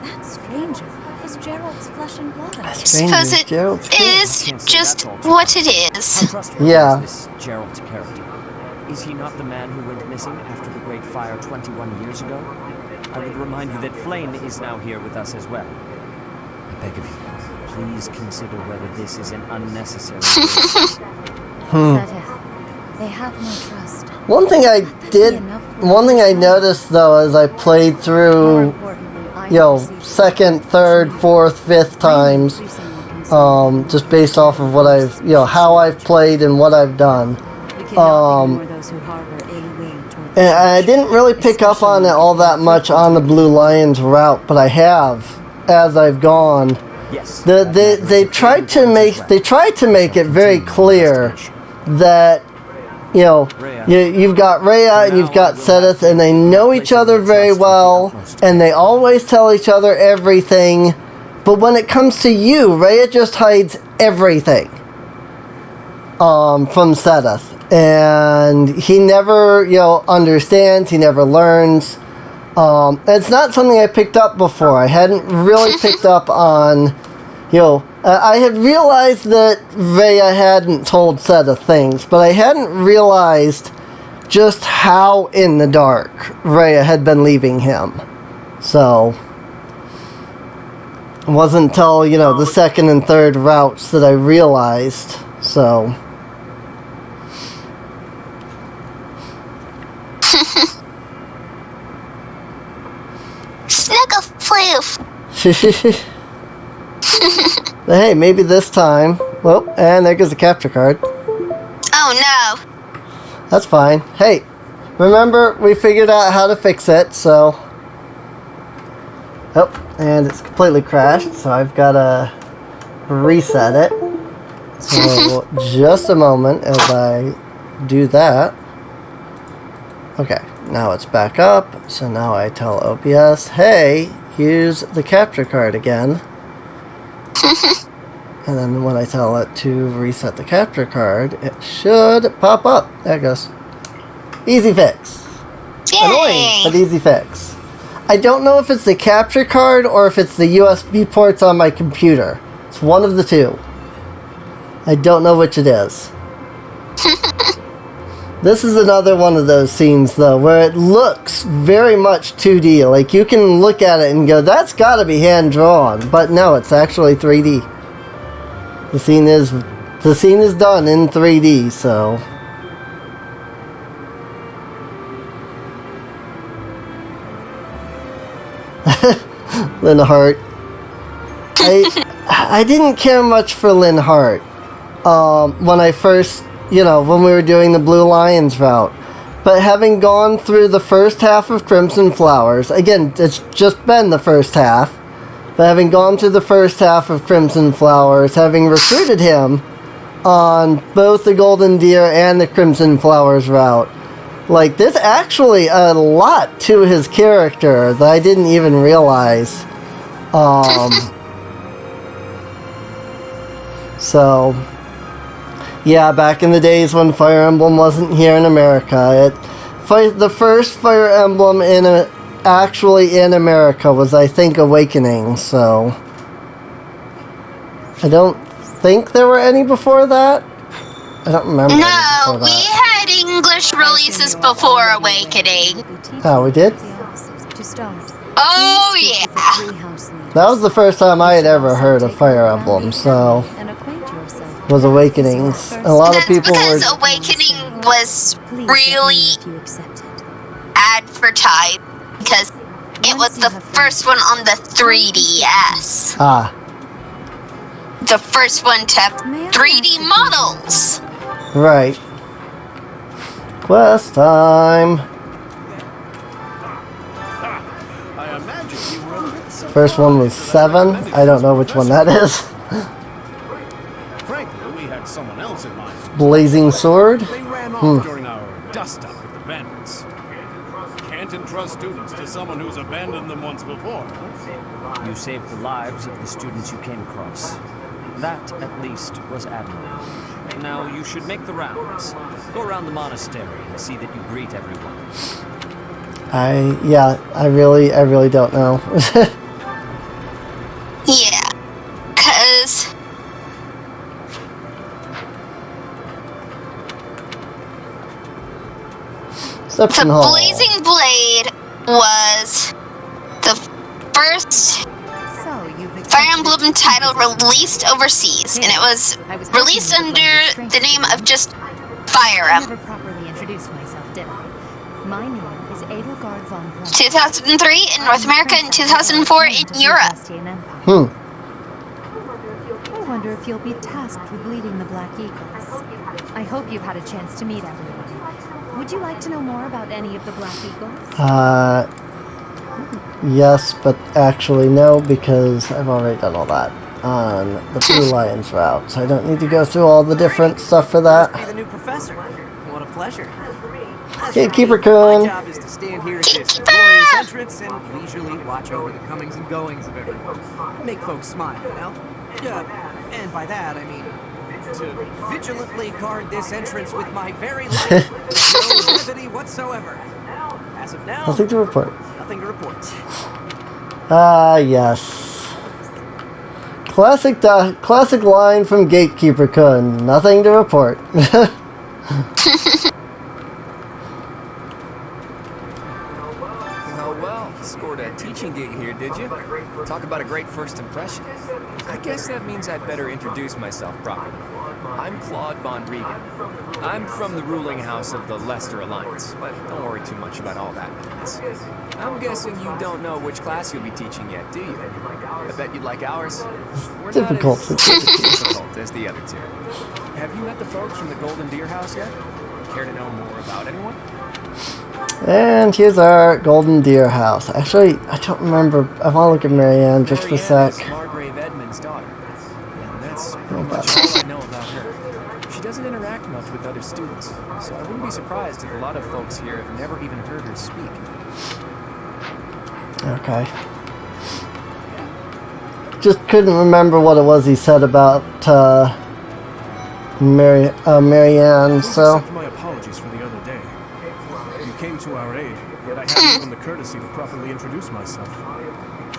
That stranger is Gerald's flesh and blood. I suppose it is just what it is. Yeah. This Gerald's character. Is he not the man who went missing after the Great Fire 21 years ago? I would remind you that Flame is now here with us as well. I beg of you, please consider whether this is an unnecessary risk. They have my trust. One thing I noticed though as I played through, you know, second, third, fourth, fifth times, just based off of what I've, you know, how I've played and what I've done. And I didn't really pick up on it all that much on the Blue Lions route, but I have as I've gone. They tried to make it very clear that, you know, you've got Rhea and you've got Sedith, and they know each other very well, and they always tell each other everything. But when it comes to you, Rhea just hides everything from Sedith, and he never, you know, understands. He never learns. It's not something I picked up before. I hadn't really picked up on, you know, I had realized that Rhea hadn't told Set of things, but I hadn't realized just how in the dark Rhea had been leaving him. So, it wasn't until, you know, the second and third routes that I realized, so... Snuggle-floof. But hey, maybe this time... Well, and there goes the capture card. Oh no. That's fine. Hey, remember, we figured out how to fix it, so... Oh, and it's completely crashed, so I've got to reset it. So, just a moment as I do that. Okay, now it's back up, so now I tell OBS, hey, use the capture card again. And then when I tell it to reset the capture card, it should pop up. There it goes. Easy fix. Yay. Annoying, but easy fix. I don't know if it's the capture card or if it's the USB ports on my computer. It's one of the two. I don't know which it is. This is another one of those scenes, though, where it looks very much 2D. Like, you can look at it and go, that's gotta be hand-drawn. But no, it's actually 3D. The scene is done in 3D, so... Lynn Hart. I didn't care much for Lynn Hart when I first, you know, when we were doing the Blue Lions route. But having gone through the first half of Crimson Flowers, again, it's just been the first half, but having gone through the first half of Crimson Flowers, having recruited him on both the Golden Deer and the Crimson Flowers route, like, there's actually a lot to his character that I didn't even realize. So, yeah, back in the days when Fire Emblem wasn't here in America, the first Fire Emblem actually in America was, I think, Awakening, so... I don't think there were any before that? I don't remember. No, we had English releases before Awakening. Oh, we did? Oh, yeah. That was the first time I had ever heard of Fire Emblem, so... was Awakenings. A lot of people were... That's because Awakening was really advertised, because it was the first one on the 3DS. Ah. The first one to have 3D models. Right. Quest time. I imagine you were a bit surprised. First one was 7. I don't know which one that is. Frankly, we had someone else in mind. Blazing Sword? They ran off during our dust-up with the bandits. Can't entrust students to someone who's abandoned them once before. You saved the lives of the students you came across. That, at least, was admirable. Now, you should make the rounds. Go around the monastery and see that you greet everyone. I really don't know. Yeah, because... Reception the Hall. Blazing Blade was the first Fire Emblem title released overseas, and it was released under the name of just Fire Emblem. 2003 in North America and 2004 in Europe. I wonder if you'll be tasked with leading the Black Eagles. I hope you've had a chance to meet everyone. Would you like to know more about any of the Black Eagles? Yes, but actually no, because I've already done all that on the Blue Lions route, so I don't need to go through all the different stuff for that. Be the new professor. What a pleasure. Gatekeeper-kun. My job is to stand here at this glorious entrance and leisurely watch over the comings and goings of everyone. Make folks smile, you know? And by that, I mean to vigilantly guard this entrance with my very life. No levity whatsoever. As of now, Nothing to report. Nothing to report. Ah, yes. Classic line from Gatekeeper-kun. Nothing to report. Well, scored a teaching gig here, did you? Talk about a great first impression. I guess that means I'd better introduce myself properly. I'm Claude von Regan. I'm from the ruling house of the Leicester Alliance, but don't worry too much about all that business. I'm guessing you don't know which class you'll be teaching yet, do you? I bet you'd like ours. We're Difficult. not as difficult as the other two. Have you met the folks from the Golden Deer House yet? Care to know more about anyone? And here's our Golden Deer house. Actually, I don't remember. I want to look at Marianne just for a sec. Marianne is Margrave Edmund's daughter. And that's pretty much all I know about her. She doesn't interact much with other students, so I wouldn't be surprised if a lot of folks here have never even heard her speak. Okay. Just couldn't remember what it was he said about Marianne, so... Accept my apologies for the other day. You came to our aid, yet I haven't even the courtesy to properly introduce myself.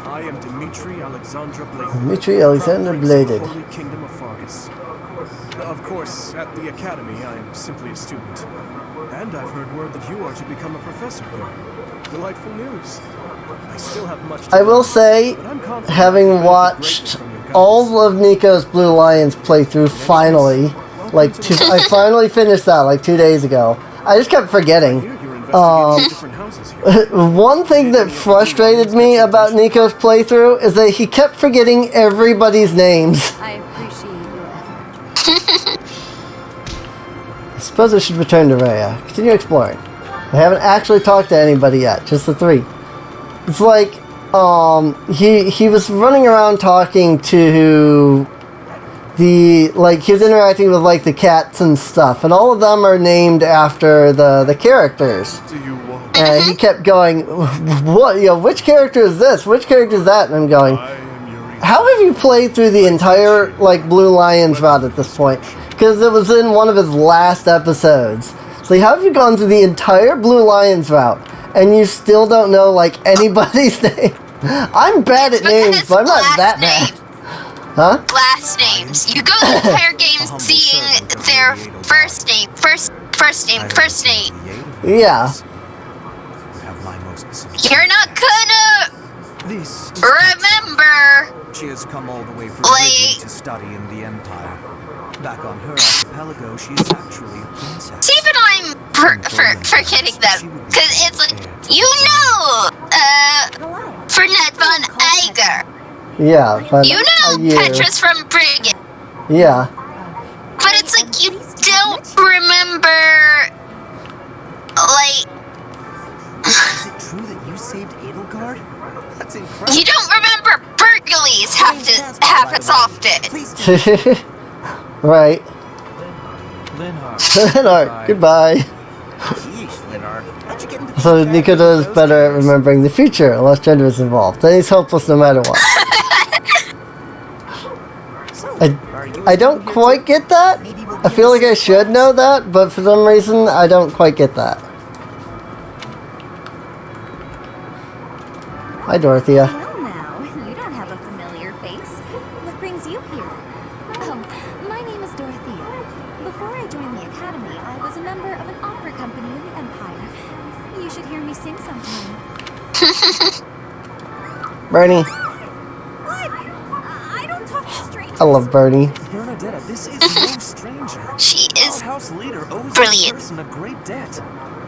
I am Dimitri Alexandra Bladed. Dimitri Alexander Bladed. Holy Kingdom of Fargus. Of course, at the Academy, I am simply a student. And I've heard word that you are to become a professor here. Delightful news. I still have much to I will learn, say, but I'm confident having that I will be grateful watched from your guidance. all of Nico's Blue Lions playthrough finally, I finally finished that like 2 days ago. I just kept forgetting. Different houses here. One thing that frustrated me about Nico's playthrough is that he kept forgetting everybody's names. I appreciate your effort. I suppose I should return to Rhea. Continue exploring. I haven't actually talked to anybody yet, just the 3. It's like, he was running around talking to he was interacting with like the cats and stuff, and all of them are named after the characters. And he kept going, what, which character is this? Which character is that? And I'm going, how have you played through the entire like Blue Lions route at this point? Because it was in one of his last episodes. So how have you gone through the entire Blue Lions route and you still don't know like anybody's name? I'm bad at names, but I'm not that bad. Huh? Last names. You go the entire game seeing their first name. Yeah. You're not gonna remember. She has come all the way from Like- Britain to study in the Empire. Back on her archipelago, she is actually a princess. See, but I'm forgetting them. Because it's like, Ferdinand von Eiger. Yeah, but You know Petrus from Brigand. Yeah. But it's like, you don't remember, like... Is it true that you saved Edelgard? That's incredible. You don't remember burglaries happens often. Right. Linhart. Alright, goodbye. Jeez, Linhart. How'd you get into So Nico does better at remembering the future unless gender is involved. Then he's hopeless no matter what. I don't quite get that. I feel like I should know that, but for some reason I don't quite get that. Hi, Dorothea. Well now, you don't have a familiar face. What brings you here? My name is Dorothea. Before I joined the Academy, I was a member of an opera company in the Empire. You should hear me sing sometime. Bernie. What? I don't talk to strangers. I love Bernie. Bernadetta, this is no stranger. She is Our house leader owes brilliant. this person a great debt.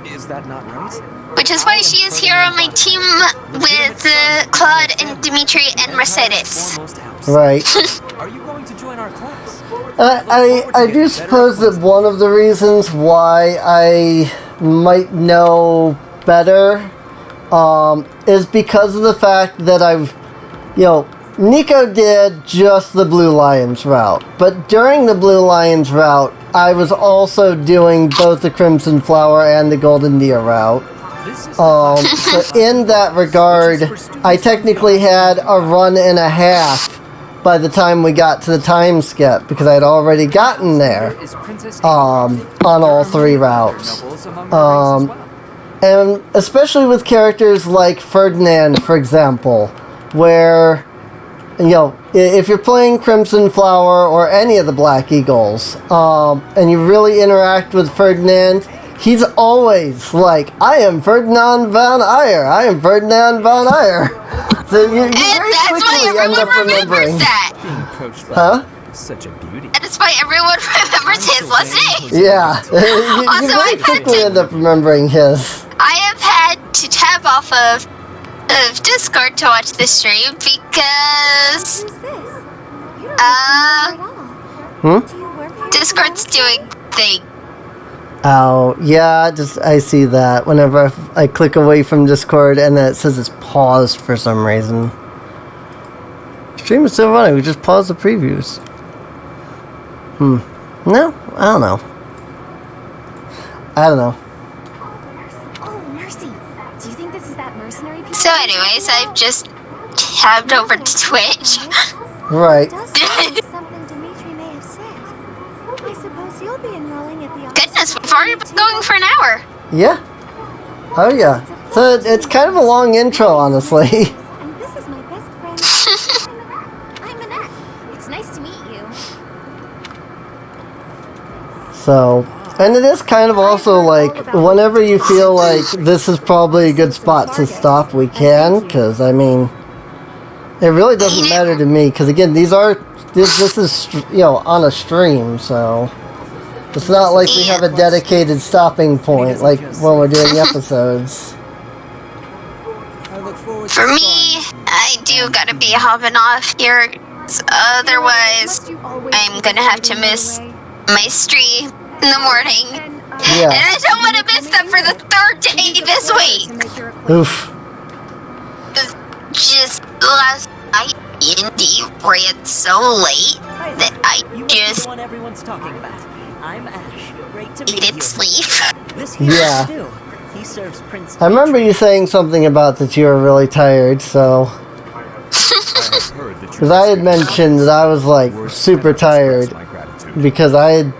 Is that not right? Which is why she is here on my team with Claude and Dimitri and Mercedes. Right. Are you going to join our class? I do suppose that one of the reasons why I might know better is because of the fact that Nico did just the Blue Lions route, but during the Blue Lions route, I was also doing both the Crimson Flower and the Golden Deer route. So in that regard, I technically had a run and a half by the time we got to the time skip, because I had already gotten there on all 3 routes. And especially with characters like Ferdinand, for example, where, you know, if you're playing Crimson Flower or any of the Black Eagles, and you really interact with Ferdinand, he's always like, I am Ferdinand von Ayer. I am Ferdinand von Ayer. So you And very that's why quickly end everyone up remembering. remembers that. Being approached by Huh? such a beauty. And that's why everyone remembers his last name. Yeah. you Also, very I've had quickly to- end up remembering his. I have had to tab off of Discord to watch the stream because Who's this? You don't Uh, look familiar at all. Hmm? Do you work here? Discord's doing thing. Oh, yeah, I see that whenever I click away from Discord and then it says it's paused for some reason. Stream is still running, we just paused the previews. No, I don't know. Oh, Mercy. Do you think this is that mercenary piece? So, anyways, I've just tabbed over to Twitch. Right. Does sound like something Dimitri may have said. I suppose you'll be enrolling at the office. Goodness, we've already been going for an hour. Yeah. Oh, yeah. So it's kind of a long intro, honestly. And this is my best friend. I'm Annette. It's nice to meet you. So, and it is kind of also like, whenever you feel like this is probably a good spot to stop, we can, because, I mean, it really doesn't matter to me, because, again, this is, you know, on a stream, so it's not like we have a dedicated stopping point, like when we're doing episodes. For me, I do gotta be hopping off here. Otherwise, I'm gonna have to miss my stream in the morning. Yeah. And I don't want to miss them for the third day this week. Oof. Just last night, D&D ran so late that I just One everyone's talking about. I'm Ash. Great to meet needed you. sleep. This here Yeah. is Stu. He serves Prince. I remember you saying something about that you were really tired, so... Because I had mentioned that I was, like, super tired, because I had...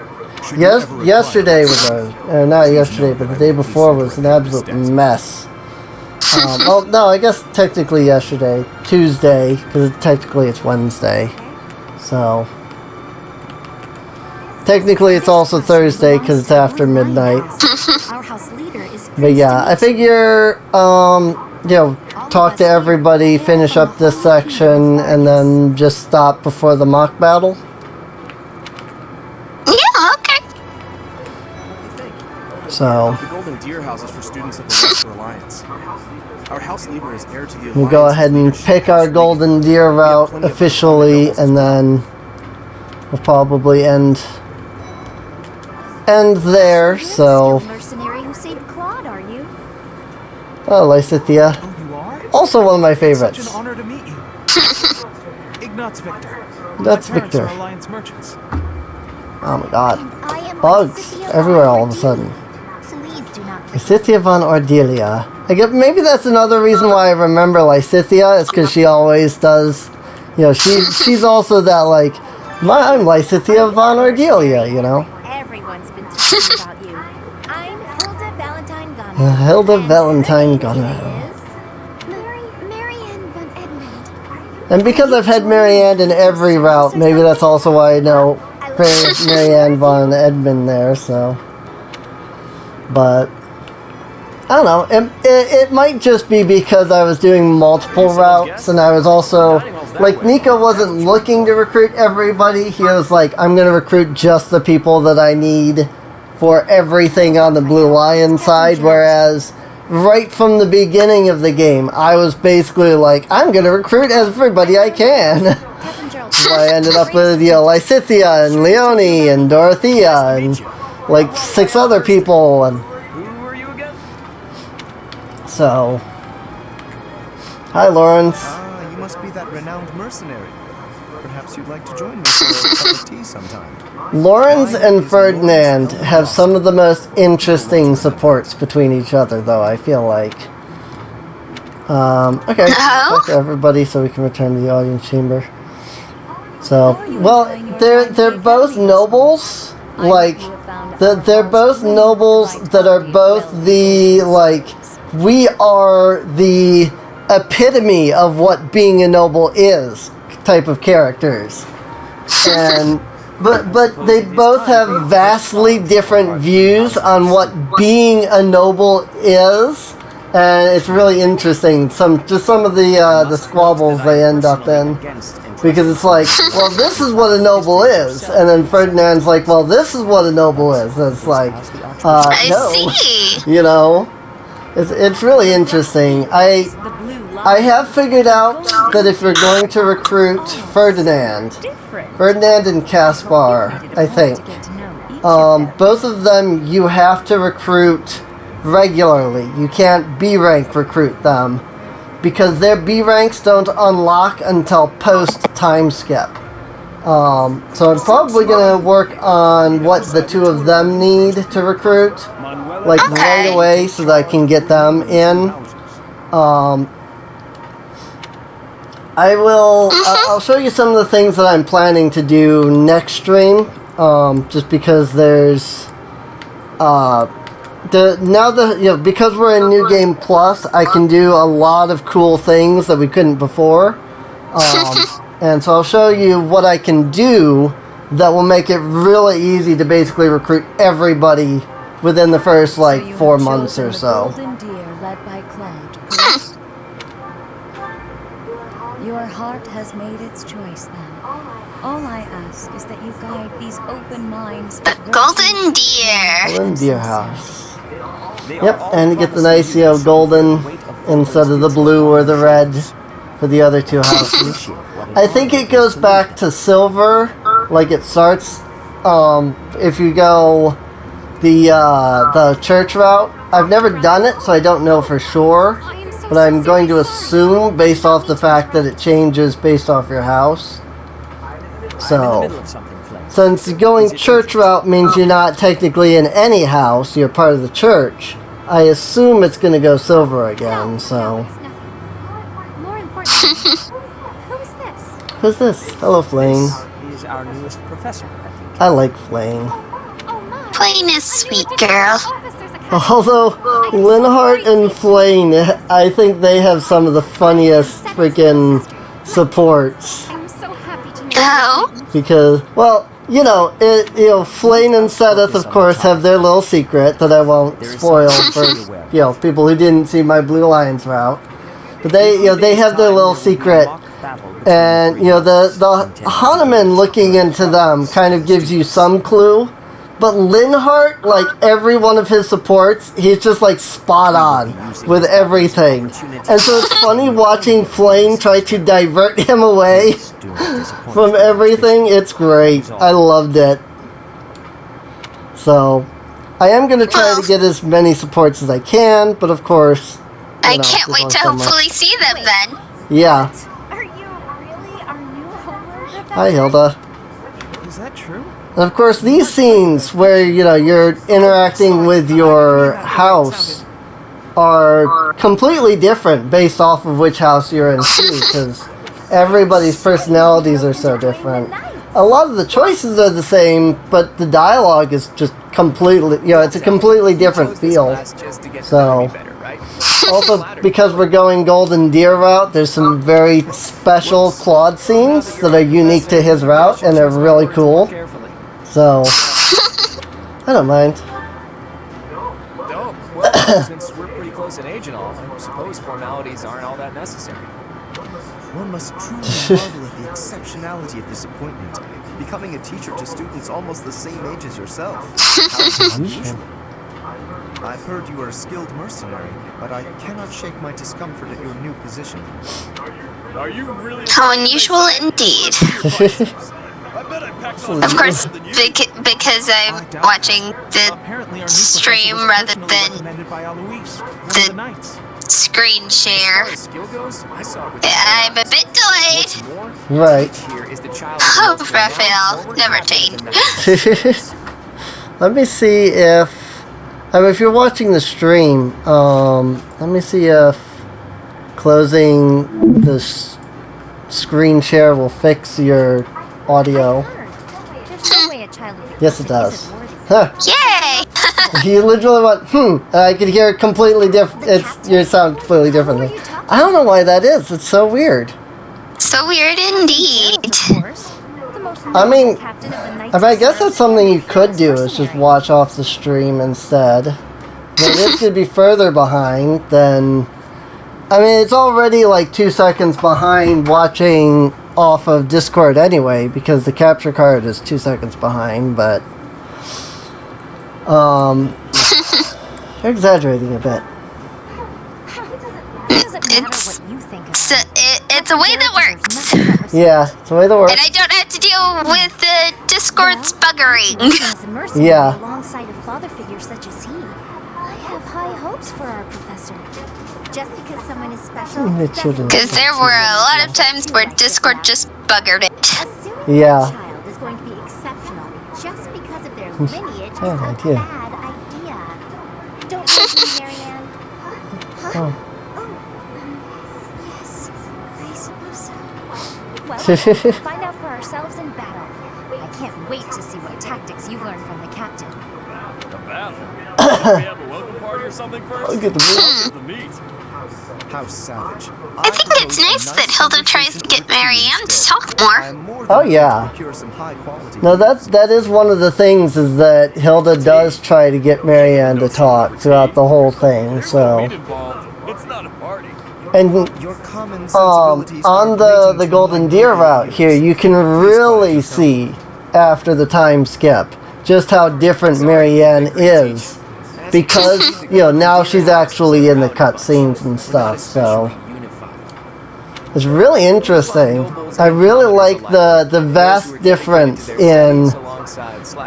yesterday was not yesterday, but the day before was an absolute mess. Well, no, I guess technically yesterday, Tuesday, because technically it's Wednesday, so... Technically it's also Thursday, because it's after midnight. Our house leader is But yeah, I figure, you know, talk to everybody, finish up this section, and then just stop before the mock battle. Yeah, okay. So, The Golden Deer houses for students of the Western Alliance. Our house leader is heir to the we'll go ahead and pick our Golden Deer route officially, and then we'll probably end there, so... mercenary who saved Claude, are you? Oh, Lysithia. Oh, you are? Also one of my Such an favorites. honor to meet you. Ignatz Victor. That's My parents Victor. are Alliance merchants. Oh my god. I am Bugs Lysithia everywhere von all of a sudden. Please do not. Lysithia von Ordelia. I guess maybe that's another reason why I remember Lysithia, is because she always does, you know, she's also that, like, I'm Lysithia von Ordelia, you know. Everyone's been talking about you. I'm Hilda Valentine Gunner. Hilda Valentine Gunner. Marianne von Edmund. And because I've had Marianne in every route, maybe that's also why I know Marianne von Edmund there, so. But, I don't know, it might just be because I was doing multiple routes, and I was also, like, Nico wasn't looking to recruit everybody, he was like, I'm gonna recruit just the people that I need for everything on the Blue Lion side, whereas right from the beginning of the game, I was basically like, I'm gonna recruit everybody I can. So I ended up with, you know, Lysithia and Leonie and Dorothea and like 6 other people, and Who are you again? so... Hi, Lawrence. Ah, you must be that renowned mercenary. Perhaps you'd like to join me for a cup of tea sometime. Lawrence and Ferdinand have some of the most interesting supports between each other, though, I feel like. Okay, talk to everybody so we can return to the audience chamber. So, well, they're both nobles, like, they're both nobles that are both the, like, we are the epitome of what being a noble is type of characters. And but they both have vastly different views on what being a noble is, and it's really interesting. Some of the squabbles they end up in, because it's like, well, this is what a noble is, and then Ferdinand's like, well, this is what a noble is. And it's like, no, see. you know, it's really interesting. I have figured out that if you're going to recruit Ferdinand and Caspar, I think, both of them you have to recruit regularly. You can't B rank recruit them, because their B ranks don't unlock until post time skip. So I'm probably going to work on what the two of them need to recruit, like right away, so that I can get them in. I'll show you some of the things that I'm planning to do next stream, just because there's, because we're in New Game Plus, I can do a lot of cool things that we couldn't before, and so I'll show you what I can do that will make it really easy to basically recruit everybody within the first, 4 months or so. Your heart has made its choice then. All I ask is that you guide these open minds. The Golden Deer. Golden Deer House. Yep, and you get the nice, golden instead of the blue or the red for the other two houses. I think it goes back to silver, like it starts, if you go the church route. I've never done it, so I don't know for sure. But I'm going to assume, based off the fact that it changes based off your house. So, since going church route means you're not technically in any house, you're part of the church, I assume it's going to go silver again, so. More importantly, who's this? Who's this? Hello, Flame. This is our newest professor, I think. I like Flame. Flame is sweet, girl. Although, Linhardt and Flame, I think they have some of the funniest freaking supports. Oh? Because, well, Flame and Sedith, of course, have their little secret that I won't spoil for, people who didn't see my Blue Lions route. But they have their little secret, and, the Hanuman looking into them kind of gives you some clue. But Linhardt, every one of his supports, he's just, spot on with everything. And so it's funny watching Flame try to divert him away from everything. It's great. I loved it. So, I am going to try to get as many supports as I can, but of course... I can't wait to hopefully see them then. Yeah. Are you really our new homeworld? Hi, Hilda. Is that true? And of course, these scenes where, you're interacting with your house are completely different based off of which house you're in, too, because everybody's personalities are so different. A lot of the choices are the same, but the dialogue is just completely, it's a completely different feel. So, also, because we're going Golden Deer route, there's some very special Claude scenes that are unique to his route, and they're really cool. So, I don't mind. No, well, since we're pretty close in age and all, I suppose formalities aren't all that necessary. One must truly marvel at the exceptionality of this appointment. Becoming a teacher to students almost the same age as yourself. How unusual. I've heard you are a skilled mercenary, but I cannot shake my discomfort at your new position. Are you really? How unusual indeed. Of course, because I'm watching the stream rather than the screen share. I'm a bit delayed. Right. Oh, Raphael, never change. Let me see if you're watching the stream, let me see if closing this screen share will fix your audio. There's no way a child would Yes, it does. Huh. Yay! You literally went, and I could hear it completely different. You sound completely differently. I don't know why that is. It's so weird. So weird indeed. I mean, I guess that's something you could do, is just watch off the stream instead. But this could be further behind, then... I mean, it's already like 2 seconds behind watching off of Discord anyway, because the capture card is 2 seconds behind, but... You're exaggerating a bit. It's a way that works. Yeah, it's the way that works. And I don't have to deal with the Discord's buggering. Yeah. Alongside a father figure such as he, I have high hopes for our professor. Just because someone is special. Because there were a lot of times where Discord just buggered it. Yeah. A child is going to be exceptional just because of their lineage is a Bad idea. bad idea. Don't you think, Marianne? Huh? Oh. Yes, I suppose so. Well, we'll find out for ourselves in battle. I can't wait to see what tactics you've learned from the captain. A battle? We have a welcome party or something first? I'll get the meat. How savage. I think it's nice that Hilda tries to get Marianne to talk more. Oh yeah. No, that is one of the things, is that Hilda does try to get Marianne to talk throughout the whole thing. So, It's not a party. and on the Golden Deer route here, you can really see after the time skip just how different Marianne is, because now she's actually in the cutscenes and stuff. So. It's really interesting. I really like the vast difference in,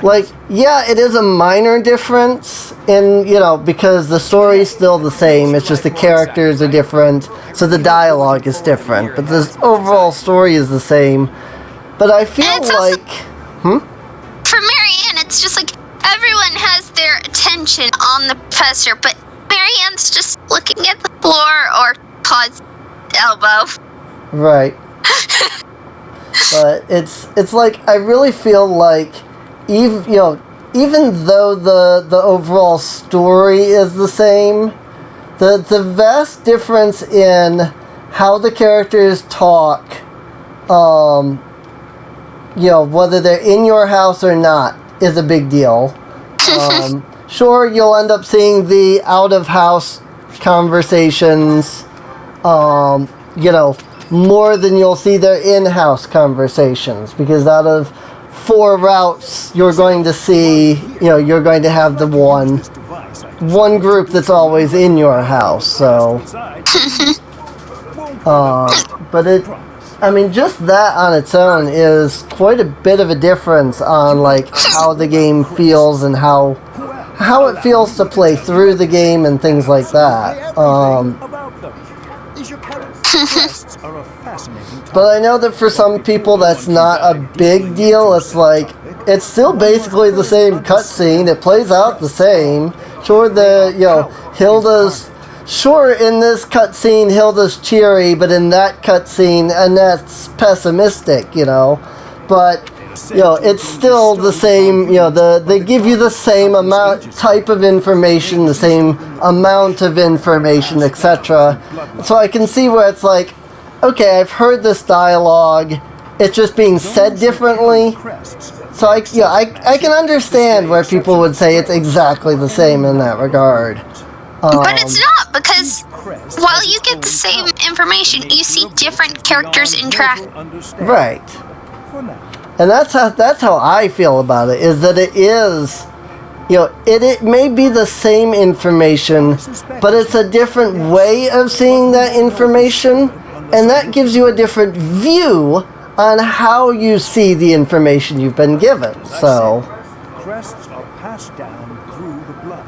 like, yeah, it is a minor difference in, because the story is still the same, it's just the characters are different, so the dialogue is different, but the overall story is the same. But I feel like... For Marianne, it's just like everyone has their attention on the professor, but Marianne's just looking at the floor or Todd's elbow. Right. But it's like, I really feel like even though the overall story is the same, the vast difference in how the characters talk, whether they're in your house or not, is a big deal. Sure, you'll end up seeing the out of house conversations, more than you'll see their in-house conversations, because out of 4 routes you're going to see, you're going to have the one group that's always in your house. So but just that on its own is quite a bit of a difference on like how the game feels and how it feels to play through the game and things like that. But I know that for some people that's not a big deal. It's like, it's still basically the same cutscene. It plays out the same. Sure, Hilda's... Sure, in this cutscene, Hilda's cheery, but in that cutscene, Annette's pessimistic, But, it's still the same, they give you the same type of information, the same amount of information, etc. So I can see where it's like, okay, I've heard this dialogue, it's just being said differently. So I can understand where people would say it's exactly the same in that regard. But it's not, because while you get the same information, you see different characters interact. Right. And that's how I feel about it, is that it is, it may be the same information, but it's a different way of seeing that information, and that gives you a different view on how you see the information you've been given. So, Crests are passed down through the blood.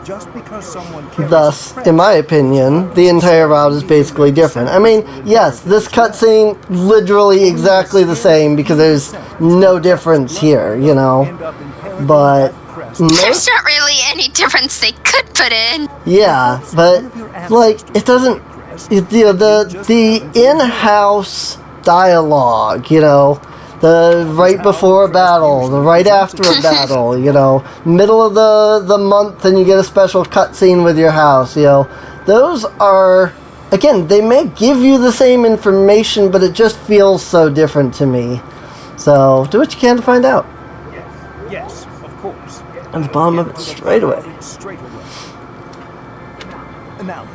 Just because someone thus, in my opinion, the entire route is basically different. I mean, yes, this cutscene literally exactly the same because there's no difference here, But there's not really any difference they could put in. Yeah, but like it doesn't. The in-house dialogue, The right before a battle, the right after a battle, you know, middle of the month and you get a special cutscene with your house, you know. Those are, again, they may give you the same information, but it just feels so different to me. So, do what you can to find out. Yes, of course. At the bottom of it straight away. Now,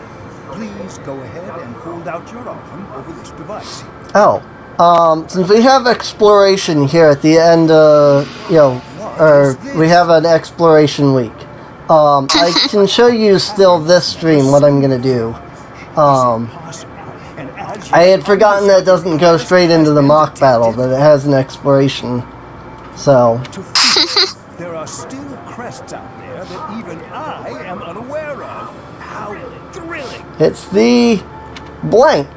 please go ahead and hold out your arm over this device. Oh, since we have exploration here at the end, you know, or we have an exploration week, I can show you still this stream what I'm going to do. I had forgotten that it doesn't go straight into the mock battle, that it has an exploration. So. There are still crests out there that even I am unaware of. How thrilling! It's the blank.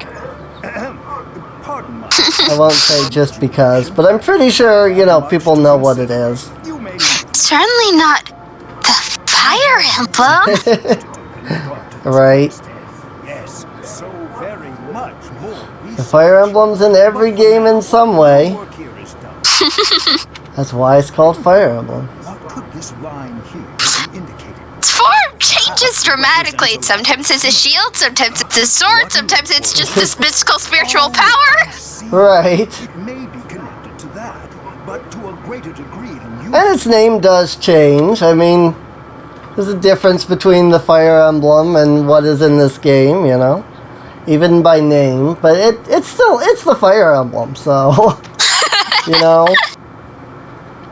Pardon my... I won't say just because, but I'm pretty sure, you know, people know what it is. Certainly not the Fire Emblem. Right. Yes, so very much more. The Fire Emblem's in every game in some way. That's why it's called Fire Emblem. What could this line here be indicating? Its form changes dramatically. Sometimes it's a shield, sometimes it's a sword, sometimes it's just this mystical spiritual power. Right. It may be connected to that, but to a greater degree than you. And its name does change. I mean, there's a difference between the Fire Emblem and what is in this game, you know, even by name. But it's the Fire Emblem, so you know.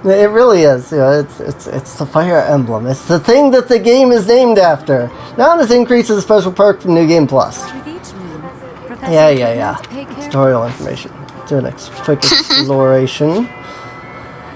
It really is. You know, it's the Fire Emblem. It's the thing that the game is named after. Now this increases a special perk from New Game Plus. Yeah. Tutorial information. Do an quick exploration.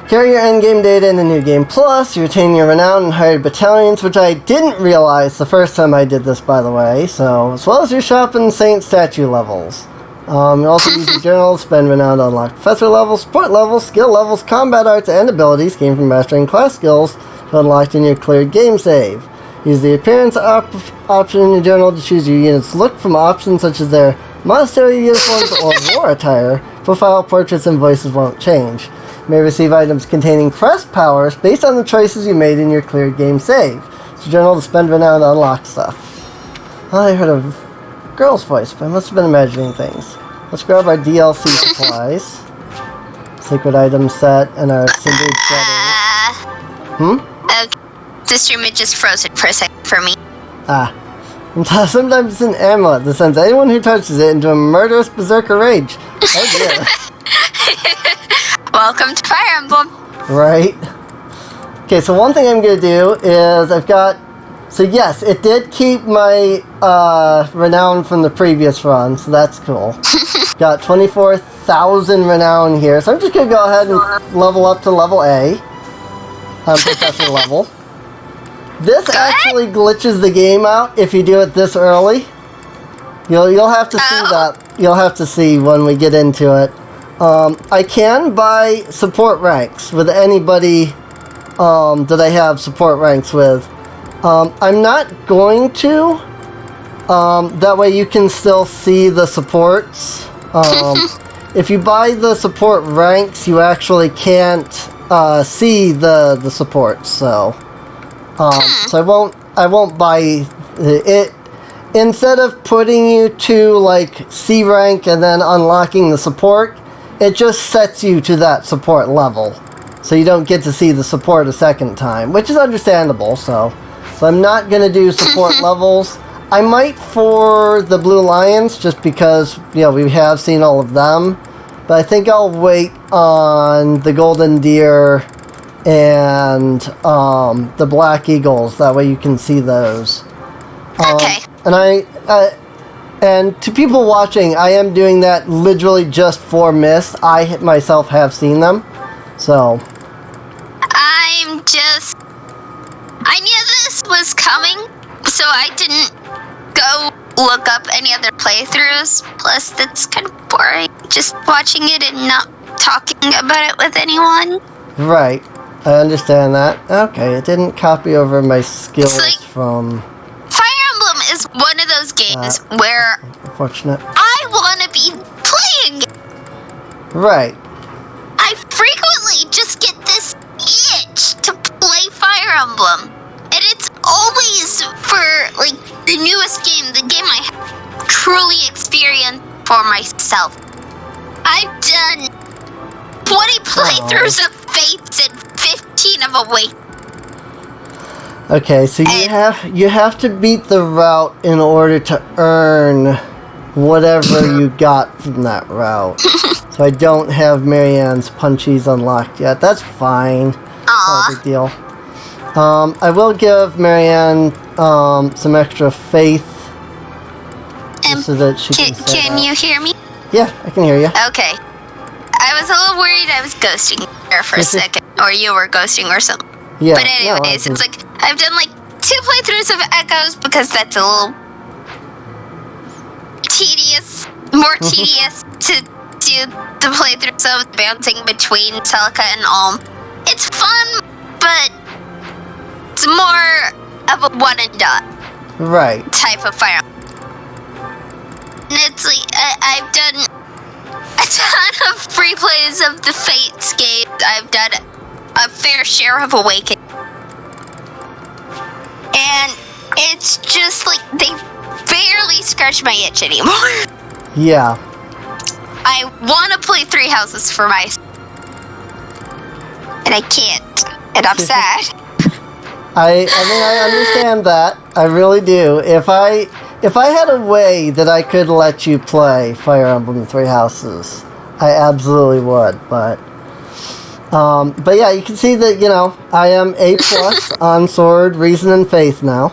Carry your endgame data in the New Game Plus. You retain your renown and hired battalions, which I didn't realize the first time I did this, by the way. So, as well as your shop and saint statue levels. You also use your journal to spend renown to unlock professor levels, support levels, skill levels, combat arts, and abilities gained from mastering class skills to unlocked in your cleared game save. Use the appearance option in your journal to choose your unit's look from options such as their monastery uniforms or war attire. Profile portraits and voices won't change. You may receive items containing crest powers based on the choices you made in your cleared game save. Use your journal to spend renown to unlock stuff. I heard a girl's voice, but I must have been imagining things. Let's grab our DLC supplies. Sacred item set and our cindered shutters. Okay. The stream had just frozen for a second for me. Sometimes it's an amulet that sends anyone who touches it into a murderous berserker rage. Oh dear. Welcome to Fire Emblem. Right. Okay, so one thing I'm going to do is I've got... So yes, it did keep my renown from the previous run, so that's cool. Got 24,000 renown here, so I'm just going to go ahead and level up to level A. Professor level. This actually glitches the game out if you do it this early. You'll have to see that. You'll have to see when we get into it. I can buy support ranks with anybody that I have support ranks with. I'm not going to. That way you can still see the supports. If you buy the support ranks, you actually can't see the supports. So I won't buy it. Instead of putting you to like C rank and then unlocking the support, it just sets you to that support level. So you don't get to see the support a second time, which is understandable. So I'm not going to do support levels. I might for the Blue Lions, just because, you know, we have seen all of them. But I think I'll wait on the Golden Deer and the Black Eagles. That way you can see those. Okay. And to people watching, I am doing that literally just for Mist. I myself have seen them. So... I knew this was coming, so I didn't go look up any other playthroughs. Plus, that's kind of boring, just watching it and not talking about it with anyone. Right. I understand that. Okay, it didn't copy over my skills from... Fire Emblem is one of those games where... Unfortunate. I want to be playing it. Right. I like, the newest game, the game I have truly experienced for myself. I've done 20 playthroughs of Fates and 15 of Awake. Okay, so you have to beat the route in order to earn whatever you got from that route. So I don't have Marianne's punchies unlocked yet. That's fine. Not a big deal. I will give Marianne some extra faith so that she can you hear me? Yeah, I can hear you. Okay. I was a little worried I was ghosting there for a second, or you were ghosting or something. Yeah. But anyways, it's like I've done like 2 playthroughs of Echoes because that's a little more tedious to do the playthroughs of bouncing between Celica and Ulm. It's fun, but it's more of a one and done type of Fire Emblem. And it's like I've done a ton of free plays of the Fates games. I've done a fair share of Awakening. And it's just like they barely scratch my itch anymore. Yeah. I want to play Three Houses for myself. And I can't. And I'm sad. I mean, I understand that. I really do. If I had a way that I could let you play Fire Emblem Three Houses, I absolutely would. But yeah, you can see that, I am A+ on Sword, Reason, and Faith now.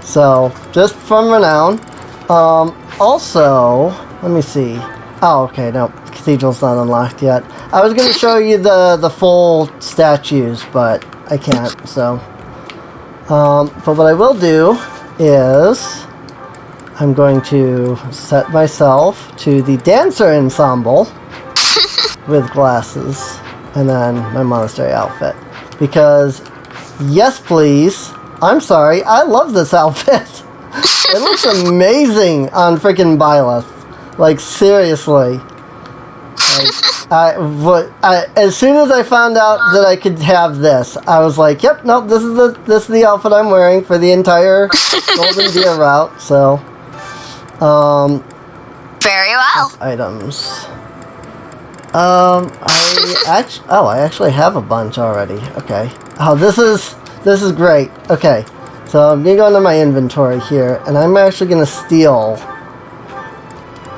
So, just from Renown. Also, let me see. Oh, okay, no, Cathedral's not unlocked yet. I was going to show you the full statues, but I can't, so. But what I will do is I'm going to set myself to the dancer ensemble with glasses and then my monastery outfit. Because, yes please, I'm sorry, I love this outfit. It looks amazing on freaking Byleth. Like, seriously. As soon as I found out that I could have this, I was like, yep, nope, this is the outfit I'm wearing for the entire Golden Deer route, so. Very well. Items. I actually have a bunch already. Okay. Oh, this is great. Okay. So I'm gonna go into my inventory here, and I'm actually gonna steal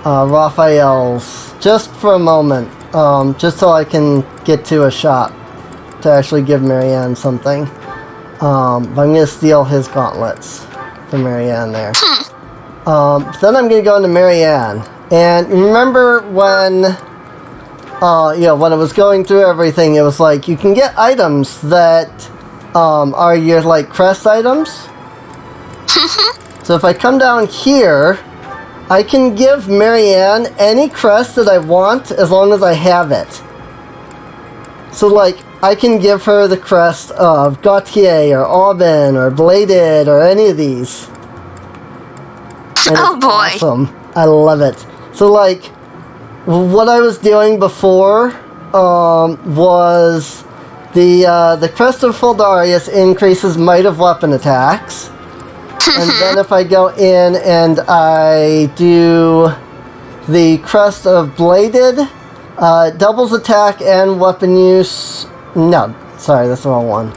Raphael's just for a moment, just so I can get to a shop to actually give Marianne something. But I'm gonna steal his gauntlets for Marianne there. Then I'm gonna go into Marianne, and remember when, when I was going through everything, it was like you can get items that are your like crest items. So if I come down here, I can give Marianne any crest that I want as long as I have it. So like I can give her the crest of Gautier or Aubin or Bladed or any of these. And oh boy. Awesome. I love it. So like what I was doing before was the crest of Fuldarius increases might of weapon attacks. And then if I go in and I do the crest of Bladed, doubles attack and weapon use. No, sorry, that's the wrong one.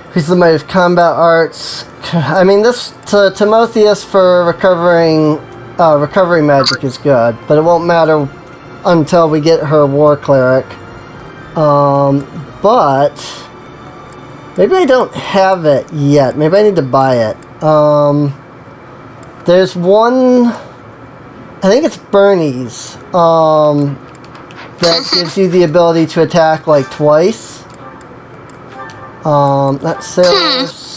Increases the might of combat arts. I mean, this Timotheus for recovery magic is good, but it won't matter until we get her war cleric. But maybe I don't have it yet. Maybe I need to buy it. There's one, I think it's Bernie's, that gives you the ability to attack like twice. That's Sailors.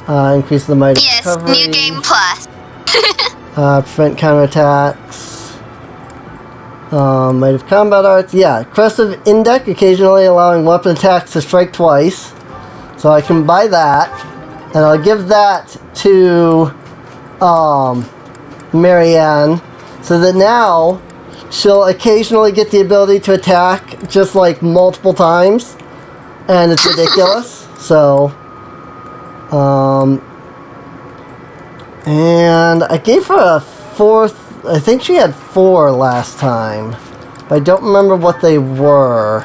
Increase the might of recovery. Yes, New Game Plus. Prevent counterattacks. Might of combat arts. Yeah, Crest of Indec, occasionally allowing weapon attacks to strike twice. So I can buy that. And I'll give that to Marianne. So that now she'll occasionally get the ability to attack just like multiple times. And it's ridiculous. So, and I gave her a 4th. I think she had 4 last time. But I don't remember what they were.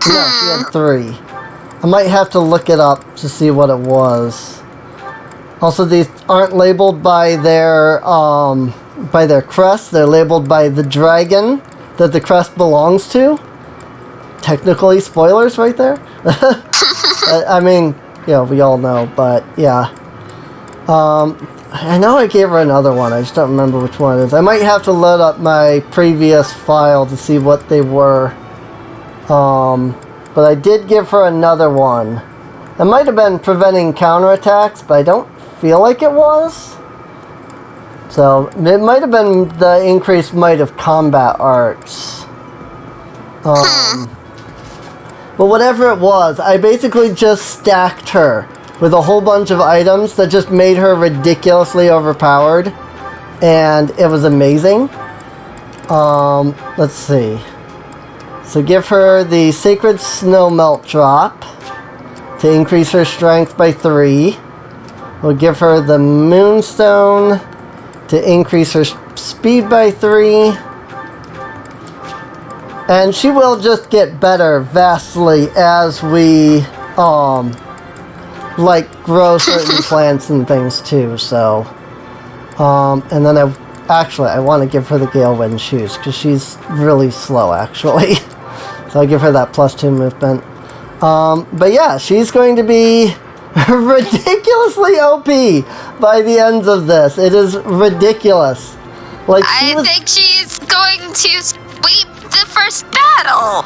No, she had 3. I might have to look it up to see what it was. Also, these aren't labeled by their crest. They're labeled by the dragon that the crest belongs to. Technically, spoilers right there. I mean, yeah, we all know, but yeah. I know I gave her another one. I just don't remember which one it is. I might have to load up my previous file to see what they were. But I did give her another one. It might have been preventing counterattacks, but I don't feel like it was. So, it might have been the increased might of combat arts. But whatever it was, I basically just stacked her with a whole bunch of items that just made her ridiculously overpowered. And it was amazing. Let's see. So give her the Sacred Snow Melt Drop to increase her strength by 3. We'll give her the Moonstone to increase her speed by 3. And she will just get better vastly as we, like, grow certain plants and things too, so. And then I want to give her the Gale Wind Shoes, because she's really slow, actually. So I'll give her that +2 movement. But yeah, she's going to be ridiculously OP by the end of this. It is ridiculous. Like, I think she's going to sweep the first battle.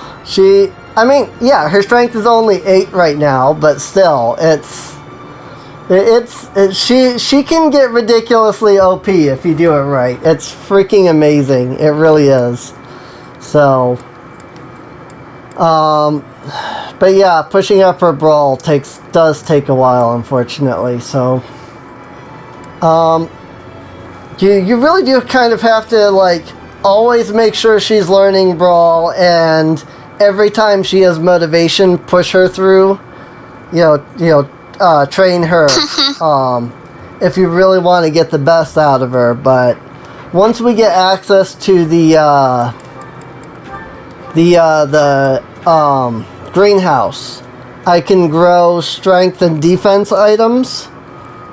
I mean, yeah, her strength is only 8 right now, but still, she can get ridiculously OP if you do it right. It's freaking amazing. It really is. So, but yeah, pushing up her brawl does take a while, unfortunately. So, you really do kind of have to, like, always make sure she's learning brawl, and every time she has motivation, push her through. Train her. If you really want to get the best out of her. But once we get access to the greenhouse, I can grow strength and defense items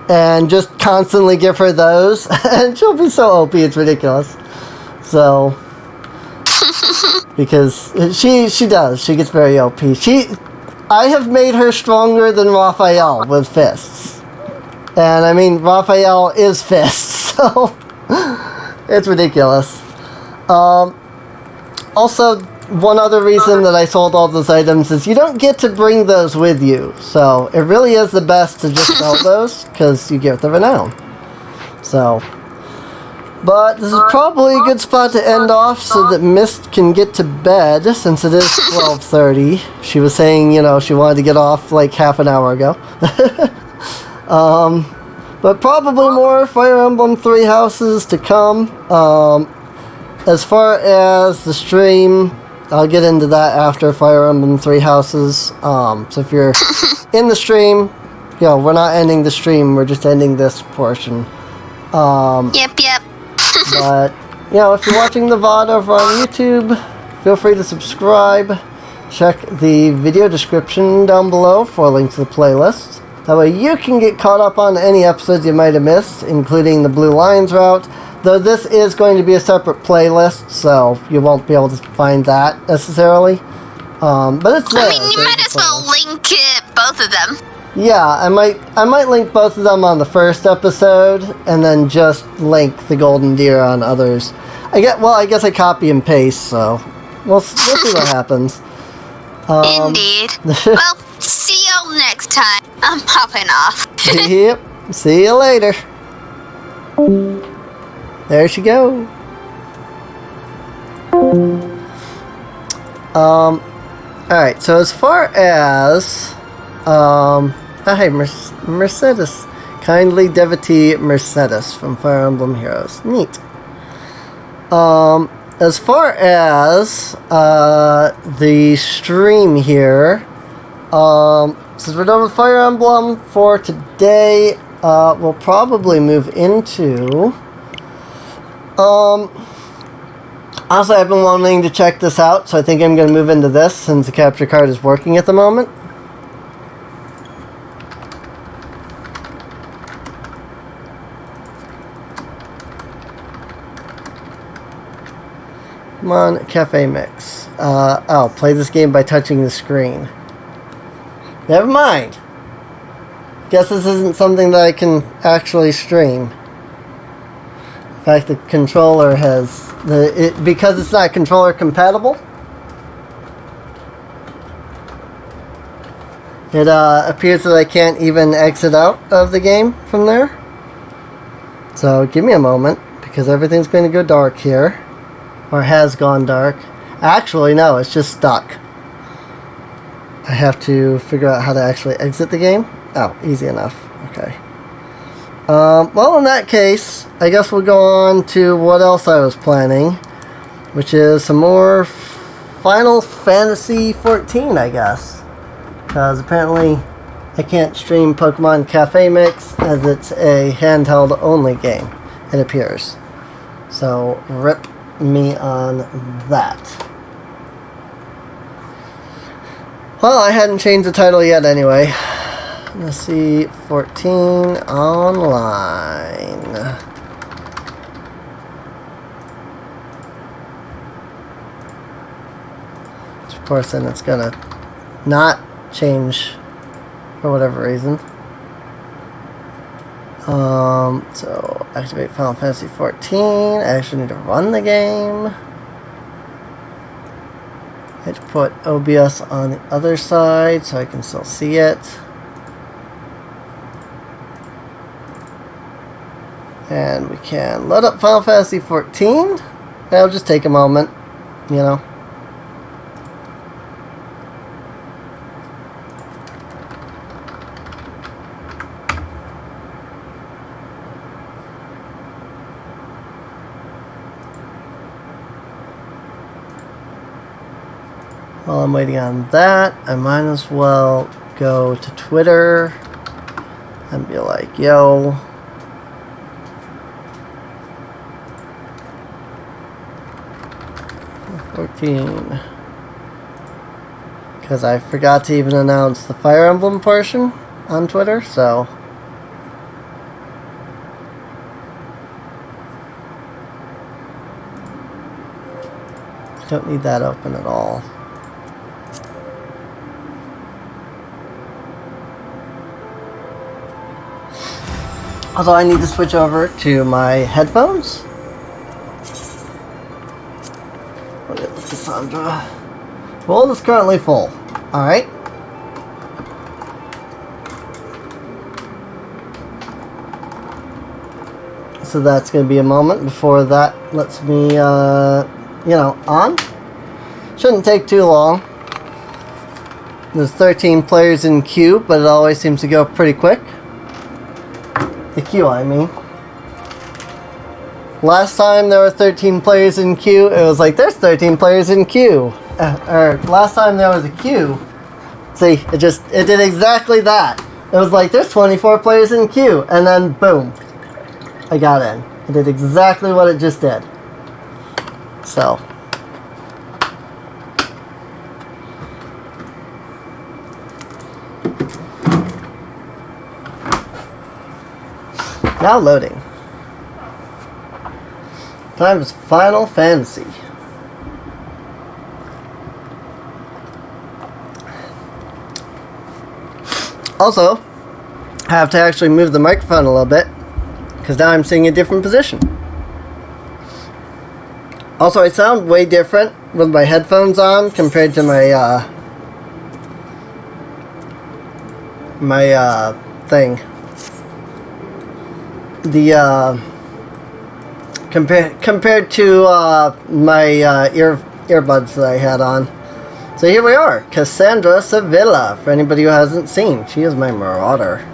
and just constantly give her those, and she'll be so OP, it's ridiculous. So, because she gets very OP. I have made her stronger than Raphael with fists. And I mean, Raphael is fists, so it's ridiculous. Also, one other reason that I sold all those items is you don't get to bring those with you. So it really is the best to just sell those, because you get the renown. So, but this is probably a good spot to end off so that Mist can get to bed, since it is 12:30. She was saying, she wanted to get off like half an hour ago. But probably more Fire Emblem Three Houses to come. As far as the stream, I'll get into that after Fire Emblem Three Houses. So if you're in the stream, we're not ending the stream, we're just ending this portion. Yep. But, if you're watching the VOD over on YouTube, feel free to subscribe. Check the video description down below for a link to the playlist. That way you can get caught up on any episodes you might have missed, including the Blue Lions route. Though this is going to be a separate playlist, so you won't be able to find that necessarily. But it's there. I mean, you might as well link both of them. Yeah, I might link both of them on the first episode, and then just link the Golden Deer on others. I guess I copy and paste, so we'll see what happens. Indeed. Well, see y'all next time. I'm popping off. Yep. See you later. There she goes. Alright, so as far as hi, Mercedes. Kindly devotee Mercedes from Fire Emblem Heroes. Neat. As far as the stream here, since we're done with Fire Emblem for today, we'll probably move into... honestly, I've been wanting to check this out, so I think I'm going to move into this since the capture card is working at the moment. Come on, Cafe Mix. Oh, play this game by touching the screen. Never mind. Guess this isn't something that I can actually stream. In fact, the controller has... because it's not controller compatible, it appears that I can't even exit out of the game from there. So give me a moment, because everything's going to go dark here. Or has gone dark. Actually, no, it's just stuck. I have to figure out how to actually exit the game. Oh, easy enough. Okay. Well, in that case, I guess we'll go on to what else I was planning, which is some more Final Fantasy 14, I guess. Because apparently I can't stream Pokemon Cafe Mix as it's a handheld only game, it appears. So, rip me on that. Well, I hadn't changed the title yet anyway. Let's see, 14 online. Of course, then it's gonna not change for whatever reason. So activate Final Fantasy 14. I actually need to run the game. I had to put OBS on the other side so I can still see it. And we can load up Final Fantasy 14. That'll just take a moment, you know. While I'm waiting on that, I might as well go to Twitter and be like, yo, because I forgot to even announce the Fire Emblem portion on Twitter, so I don't need that open at all. Although I need to switch over to my headphones. Look at Cassandra. World is currently full. Alright. So that's going to be a moment before that lets me, you know, on. Shouldn't take too long. There's 13 players in queue, but it always seems to go pretty quick. The queue, I mean. Last time there were 13 players in queue, it was like, there's 13 players in queue. Or last time there was a queue, see, it did exactly that. It was like, there's 24 players in queue, and then boom, I got in. It did exactly what it just did. So. Now loading. Time is Final Fantasy. Also, I have to actually move the microphone a little bit because now I'm seeing a different position. Also, I sound way different with my headphones on compared to my thing. The compared to my earbuds that I had on. So here we are, Cassandra Sevilla. For anybody who hasn't seen, she is my marauder.